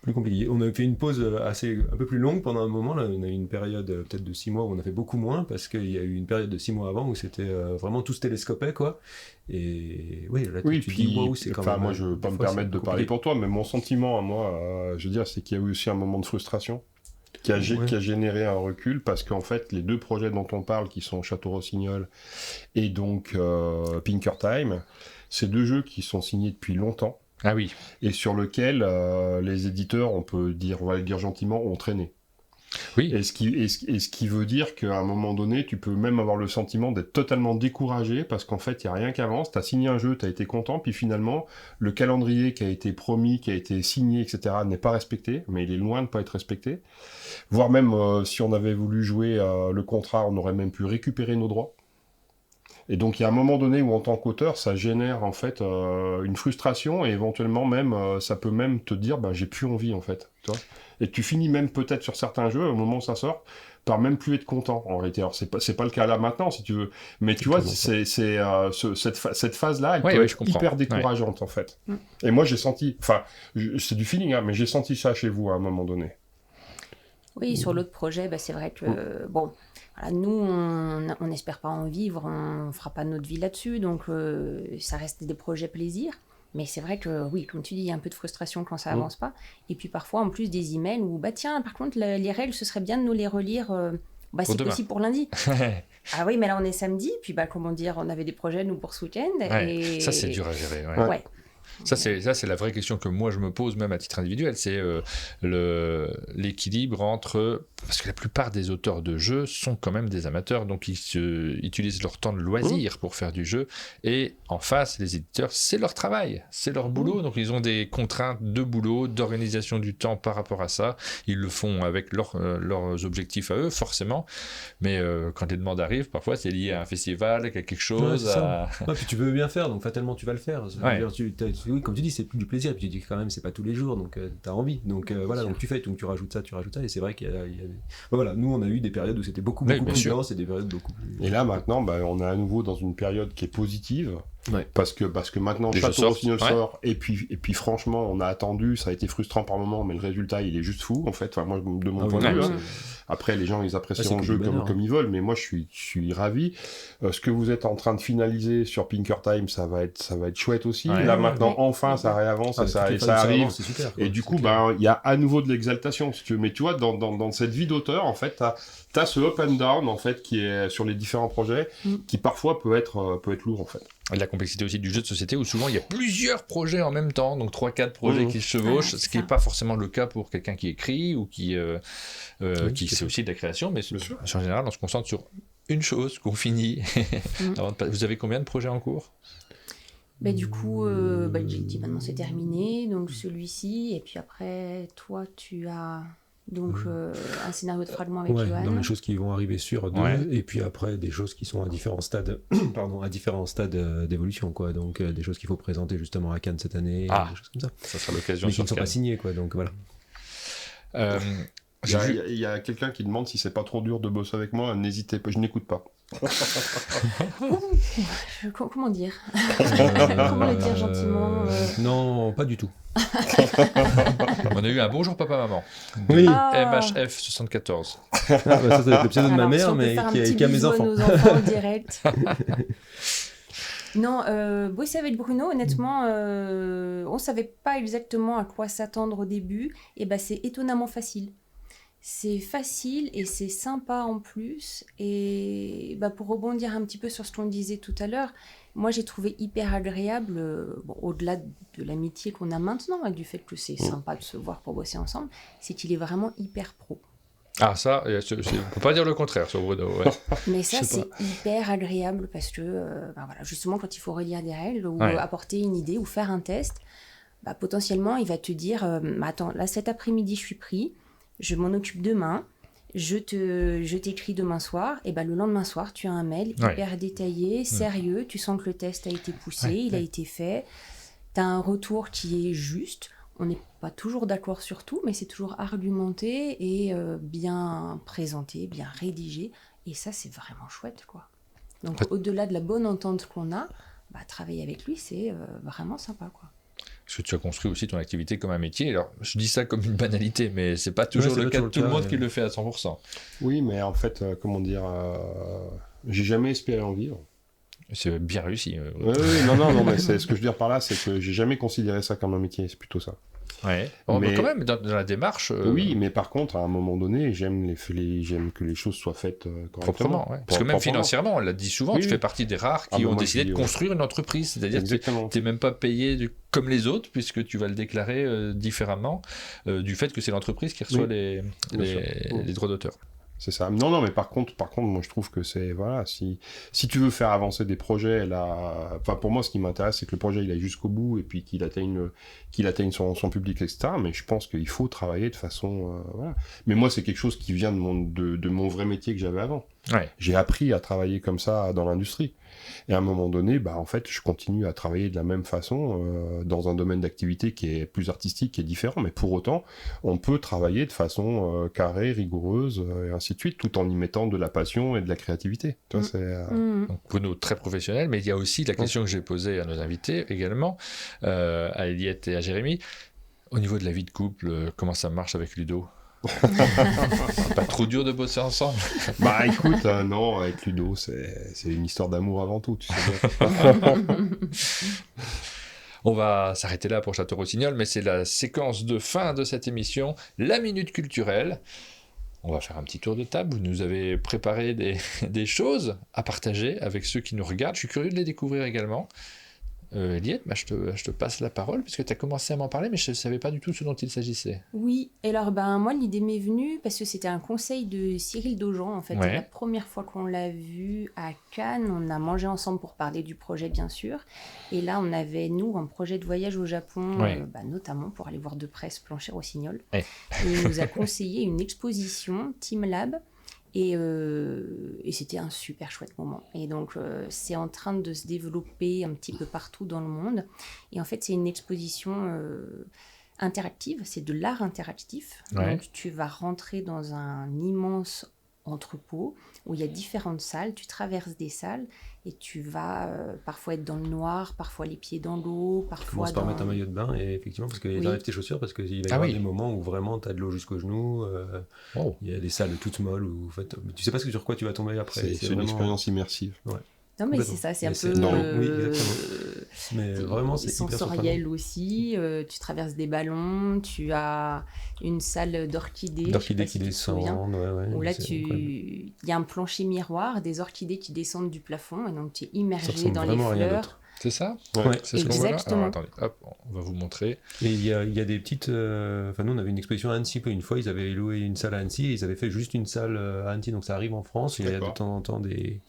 plus compliqué. On a fait une pause un peu plus longue pendant un moment. Là, on a eu une période peut-être de 6 mois où on a fait beaucoup moins, parce qu'il y a eu une période de 6 mois avant où c'était vraiment tout se télescopait, quoi. Et oui, là, tu dis, waouh, c'est quand même... Moi, je ne veux pas me permettre de parler pour toi, mais mon sentiment à moi, je veux dire, c'est qu'il y a eu aussi un moment de frustration qui a généré un recul, parce qu'en fait, les deux projets dont on parle, qui sont Château Rossignol et donc Pinkertime, c'est 2 jeux qui sont signés depuis longtemps. Ah oui. Et sur lesquels les éditeurs, on va le dire gentiment, ont traîné. Oui. Et ce qui veut dire qu'à un moment donné, tu peux même avoir le sentiment d'être totalement découragé, parce qu'en fait, il n'y a rien qui avance. Tu as signé un jeu, tu as été content, puis finalement, le calendrier qui a été promis, qui a été signé, etc., n'est pas respecté, mais il est loin de ne pas être respecté. Voire même, si on avait voulu jouer le contrat, on aurait même pu récupérer nos droits. Et donc il y a un moment donné où en tant qu'auteur, ça génère en fait une frustration, et éventuellement même, ça peut même te dire, j'ai plus envie en fait. Tu vois, et tu finis même peut-être sur certains jeux, au moment où ça sort, par même plus être content en réalité. Alors c'est pas le cas là maintenant si tu veux, mais tu vois, cette phase-là, elle peut être hyper décourageante en fait. Et moi j'ai senti, c'est du feeling, mais j'ai senti ça chez vous à un moment donné. Oui, sur l'autre projet, c'est vrai que voilà, nous, on n'espère pas en vivre, on ne fera pas notre vie là-dessus, donc ça reste des projets plaisir. Mais c'est vrai que, oui, comme tu dis, il y a un peu de frustration quand ça avance pas. Et puis parfois, en plus, des emails où, tiens, par contre, les règles, ce serait bien de nous les relire, c'est possible pour lundi. Ah oui, mais là, on est samedi, puis comment dire, on avait des projets, nous, pour ce week-end. Et ça, c'est dur à gérer. Ouais. Ça, c'est la vraie question que moi je me pose, même à titre individuel. C'est l'équilibre entre. Parce que la plupart des auteurs de jeux sont quand même des amateurs, donc ils utilisent leur temps de loisir pour faire du jeu. Et en face, les éditeurs, c'est leur travail, c'est leur boulot. Donc ils ont des contraintes de boulot, d'organisation du temps par rapport à ça. Ils le font avec leurs objectifs à eux, forcément. Mais quand les demandes arrivent, parfois c'est lié à un festival, à quelque chose. Puis tu veux bien faire, donc fatalement tu vas le faire. Oui, comme tu dis, c'est du plaisir. Puis tu dis que quand même, c'est pas tous les jours, donc t'as envie. Donc voilà, donc tu fais, donc tu rajoutes ça. Et c'est vrai qu'il y a des... Voilà, nous on a eu des périodes où c'était beaucoup plus dense et des périodes beaucoup plus... Et là maintenant, on est à nouveau dans une période qui est positive. Parce que maintenant Château Rossignol sort et puis franchement on a attendu, ça a été frustrant par moment, mais le résultat il est juste fou en fait. Moi de mon point de vue, après les gens ils apprécient le jeu comme ils veulent, mais moi je suis ravi. Ce que vous êtes en train de finaliser sur Pinkertime, ça va être chouette aussi. Là maintenant enfin ça réavance et ça arrive. Super, et du coup il y a à nouveau de l'exaltation si tu veux. Mais tu vois dans cette vie d'auteur en fait t'as ce up and down en fait qui est sur les différents projets qui parfois peut être lourd en fait. Et la complexité aussi du jeu de société où souvent il y a plusieurs projets en même temps, donc 3-4 projets qui se chevauchent, ce qui n'est pas forcément le cas pour quelqu'un qui écrit ou qui c'est aussi de la création, mais en général on se concentre sur une chose qu'on finit. Vous avez combien de projets en cours ? Du coup, dit maintenant c'est terminé, donc celui-ci, et puis après toi tu as... Donc un scénario de fragments avec Johan. Dans les choses qui vont arriver sur 2, et puis après des choses qui sont à différents stades, d'évolution, quoi. Donc des choses qu'il faut présenter justement à Cannes cette année, des choses comme ça. Ça sera l'occasion. Mais qui ne sont pas signées, quoi. Donc voilà. Il y a quelqu'un qui demande si c'est pas trop dur de bosser avec moi. N'hésitez pas, je n'écoute pas. Comment dire Comment le dire gentiment Non, pas du tout. On a eu un bonjour papa-maman. Oui. MHF74. Ça c'est le pseudo de ma mère, mais qui a mes enfants. Nos enfants en direct. Non, bosser avec Bruno, honnêtement, on savait pas exactement à quoi s'attendre au début. Et c'est étonnamment facile. C'est facile et c'est sympa en plus. Et pour rebondir un petit peu sur ce qu'on disait tout à l'heure, moi j'ai trouvé hyper agréable, au-delà de l'amitié qu'on a maintenant et du fait que c'est sympa de se voir pour bosser ensemble, c'est qu'il est vraiment hyper pro. Ah ça, on peut pas dire le contraire sur Bruno. Ouais. Mais ça c'est hyper agréable parce que justement quand il faut relire des règles ou apporter une idée ou faire un test, potentiellement il va te dire attends, là cet après-midi je suis pris, je m'en occupe demain, je t'écris demain soir, et le lendemain soir, tu as un mail hyper détaillé, sérieux, tu sens que le test a été poussé, il a été fait, tu as un retour qui est juste, on n'est pas toujours d'accord sur tout, mais c'est toujours argumenté et bien présenté, bien rédigé, et ça c'est vraiment chouette, quoi. Donc au-delà de la bonne entente qu'on a, travailler avec lui c'est vraiment sympa, quoi. Parce que tu as construit aussi ton activité comme un métier. Alors, je dis ça comme une banalité, mais c'est pas toujours le cas de tout le monde qui le fait à 100%. Oui, mais en fait, j'ai jamais espéré en vivre. C'est bien réussi. Oui, non, mais ce que je veux dire par là, c'est que j'ai jamais considéré ça comme un métier, c'est plutôt ça. Ouais. Mais quand même, dans la démarche... Oui, mais par contre, à un moment donné, j'aime que les choses soient faites correctement. Ouais. Parce que même financièrement, on l'a dit souvent, tu fais partie des rares qui ont décidé de construire une entreprise. C'est-à-dire que tu n'es même pas payé comme les autres, puisque tu vas le déclarer différemment du fait que c'est l'entreprise qui reçoit les droits d'auteur. C'est ça. Non, mais par contre, moi je trouve que c'est si tu veux faire avancer des projets là, pour moi ce qui m'intéresse c'est que le projet il aille jusqu'au bout et puis qu'il atteigne son public, etc. Mais je pense qu'il faut travailler de façon Mais moi c'est quelque chose qui vient de mon vrai métier que j'avais avant. Ouais. J'ai appris à travailler comme ça dans l'industrie. Et à un moment donné, en fait, je continue à travailler de la même façon dans un domaine d'activité qui est plus artistique, qui est différent, mais pour autant, on peut travailler de façon carrée, rigoureuse, et ainsi de suite, tout en y mettant de la passion et de la créativité. Tu vois, Donc, Bruno, très professionnel, mais il y a aussi la question que j'ai posée à nos invités également, à Eliette et à Jérémy. Au niveau de la vie de couple, comment ça marche avec Ludo ? C'est pas trop dur de bosser ensemble? Écoute, non, avec Ludo, c'est une histoire d'amour avant tout, tu sais. On va s'arrêter là pour Château Rossignol, mais c'est la séquence de fin de cette émission, la minute culturelle. On va faire un petit tour de table. Vous nous avez préparé des choses à partager avec ceux qui nous regardent. Je suis curieux de les découvrir également. Eliette, je te passe la parole, puisque tu as commencé à m'en parler, mais je ne savais pas du tout ce dont il s'agissait. Oui, et alors moi l'idée m'est venue parce que c'était un conseil de Cyril Daujean en fait. La première fois qu'on l'a vu à Cannes, on a mangé ensemble pour parler du projet bien sûr. Et là on avait nous un projet de voyage au Japon, notamment pour aller voir de près ce plancher Rossignol. Et il nous a conseillé une exposition Team Lab. Et c'était un super chouette moment. Et donc, c'est en train de se développer un petit peu partout dans le monde. Et en fait, c'est une exposition interactive. C'est de l'art interactif. Donc, tu vas rentrer dans un immense entrepôt où il y a différentes salles. Tu traverses des salles et tu vas parfois être dans le noir, parfois les pieds dans l'eau, parfois... Tu commences par mettre un maillot de bain, et effectivement, parce qu'il enlève tes chaussures, parce qu'il va y avoir des moments où vraiment tu as de l'eau jusqu'aux genoux, il y a des salles toutes molles, où en fait, tu sais pas sur quoi tu vas tomber après. C'est vraiment... une expérience immersive. Ouais. Non mais c'est ça, c'est un peu oui, exactement. Mais vraiment c'est sensoriel aussi. Tu traverses des ballons, tu as une salle d'orchidées qui descendent. Où là il y a un plancher miroir, des orchidées qui descendent du plafond et donc tu es immergé dans les fleurs. C'est ça? C'est ce qu'on voit là. Alors, attendez, hop, on va vous montrer. Et il y a des petites... nous, on avait une exposition à Annecy. Une fois, ils avaient loué une salle à Annecy. Et ils avaient fait juste une salle à Annecy. Donc ça arrive en France. Il y a de temps en temps des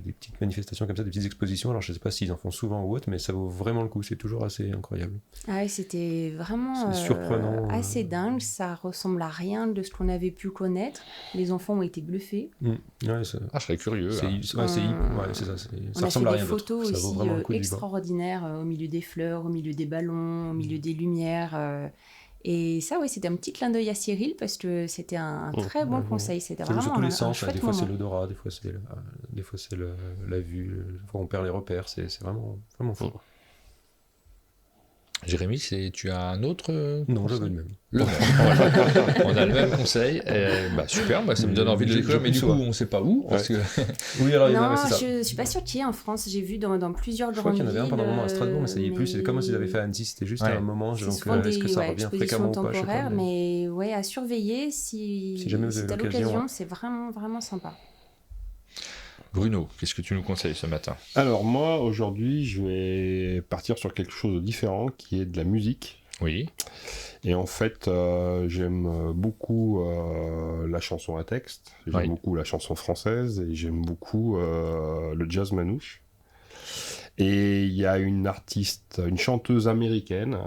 petites manifestations comme ça, des petites expositions. Alors je sais pas s'ils en font souvent ou autre, mais ça vaut vraiment le coup, c'est toujours assez incroyable. Ah oui, c'était vraiment surprenant, assez dingue, ça ressemble à rien de ce qu'on avait pu connaître. Les enfants ont été bluffés. Je serais curieux. C'est ça, on a fait des photos aussi extraordinaires au milieu des fleurs, au milieu des ballons, au milieu des lumières. Et ça, c'était un petit clin d'œil à Cyril parce que c'était un très bon conseil. C'était vraiment sur tous les sens. Des fois, c'est l'odorat, des fois, c'est la vue. Des fois, on perd les repères. C'est vraiment, vraiment fou. Jérémy, tu as un autre Non, j'avais le même. On a le même conseil. Super, ça me donne envie de l'écrire, mais du coup, on ne sait pas où. Parce que... oui, alors, je ne suis pas sûre qu'il y ait en France. J'ai vu dans plusieurs grandes villes. Je crois qu'il y en avait un pendant un moment à Strasbourg, mais ça y est plus. C'est comme si ils avaient fait à Annecy, c'était juste à un moment. Donc, est-ce que ça revient fréquemment ou pas, je sais pas. Mais à surveiller si tu as l'occasion, c'est vraiment, vraiment sympa. Bruno, qu'est-ce que tu nous conseilles ce matin? Alors moi, aujourd'hui, je vais partir sur quelque chose de différent, qui est de la musique. Oui. Et en fait, j'aime beaucoup la chanson à texte, j'aime beaucoup la chanson française, et j'aime beaucoup le jazz manouche. Et il y a une artiste, une chanteuse américaine,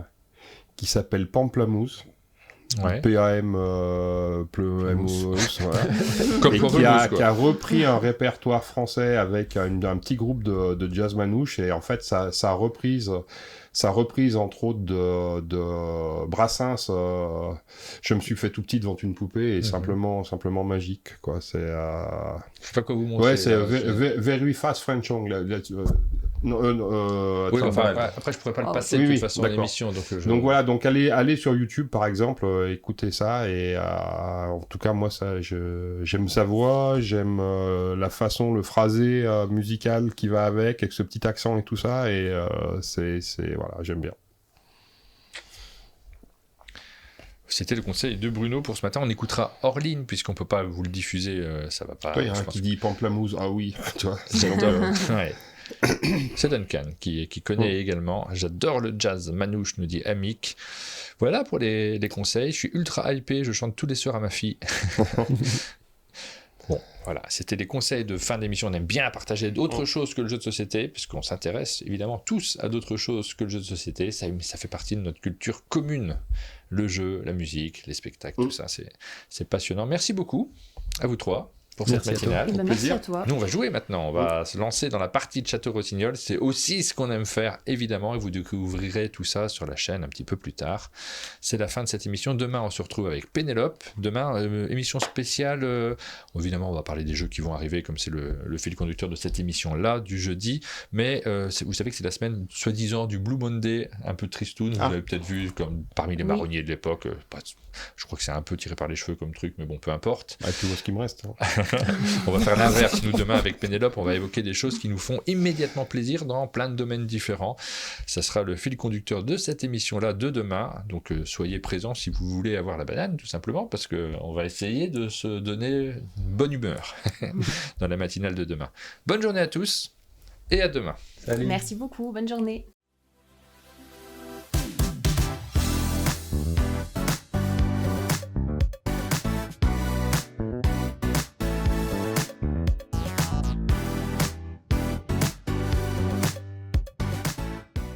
qui s'appelle Pamplamousse. P-A-M-P-M-O-S, et qui a repris un répertoire français avec un petit groupe de jazz manouche, et en fait sa reprise entre autres de Brassens, je me suis fait tout petit devant une poupée, et simplement magique, quoi. C'est je sais pas quoi vous montrer. C'est Very Fast French Song. Après je pourrais pas le passer de toute façon à l'émission, donc voilà, donc allez sur YouTube par exemple, écoutez ça, et en tout cas moi j'aime sa voix, j'aime la façon, le phrasé musical qui va avec ce petit accent et tout ça, et voilà, j'aime bien. C'était le conseil de Bruno pour ce matin. On écoutera hors ligne, puisqu'on peut pas vous le diffuser, ça va pas. Oui, qui dit Pamplamousse, ah oui, tu vois. C'est Duncan qui connaît également. J'adore le jazz manouche, nous dit Amik. Voilà pour les conseils. Je suis ultra hypé, je chante tous les soirs à ma fille. Bon, voilà, c'était les conseils de fin d'émission. On aime bien partager d'autres choses que le jeu de société, puisqu'on s'intéresse évidemment tous à d'autres choses que le jeu de société. Ça fait partie de notre culture commune. Le jeu, la musique, les spectacles, tout ça, c'est passionnant. Merci beaucoup à vous trois pour cette matinale. Merci à toi. Nous, on va jouer maintenant. On va se lancer dans la partie de Château Rossignol. C'est aussi ce qu'on aime faire, évidemment, et vous découvrirez tout ça sur la chaîne un petit peu plus tard. C'est la fin de cette émission. Demain, on se retrouve avec Pénélope. Demain, émission spéciale. Évidemment, on va parler des jeux qui vont arriver, comme c'est le fil conducteur de cette émission-là, du jeudi. Mais vous savez que c'est la semaine, soi-disant, du Blue Monday, un peu tristoun. Vous avez peut-être vu, comme parmi les marronniers de l'époque. Je crois que c'est un peu tiré par les cheveux comme truc, mais bon, peu importe. Tu vois ce qui me reste. On va faire l'inverse, nous, demain, avec Pénélope. On va évoquer des choses qui nous font immédiatement plaisir dans plein de domaines différents. Ça sera le fil conducteur de cette émission-là de demain. Donc, soyez présents si vous voulez avoir la banane, tout simplement, parce qu'on va essayer de se donner une bonne humeur dans la matinale de demain. Bonne journée à tous et à demain. Salut. Merci beaucoup, bonne journée.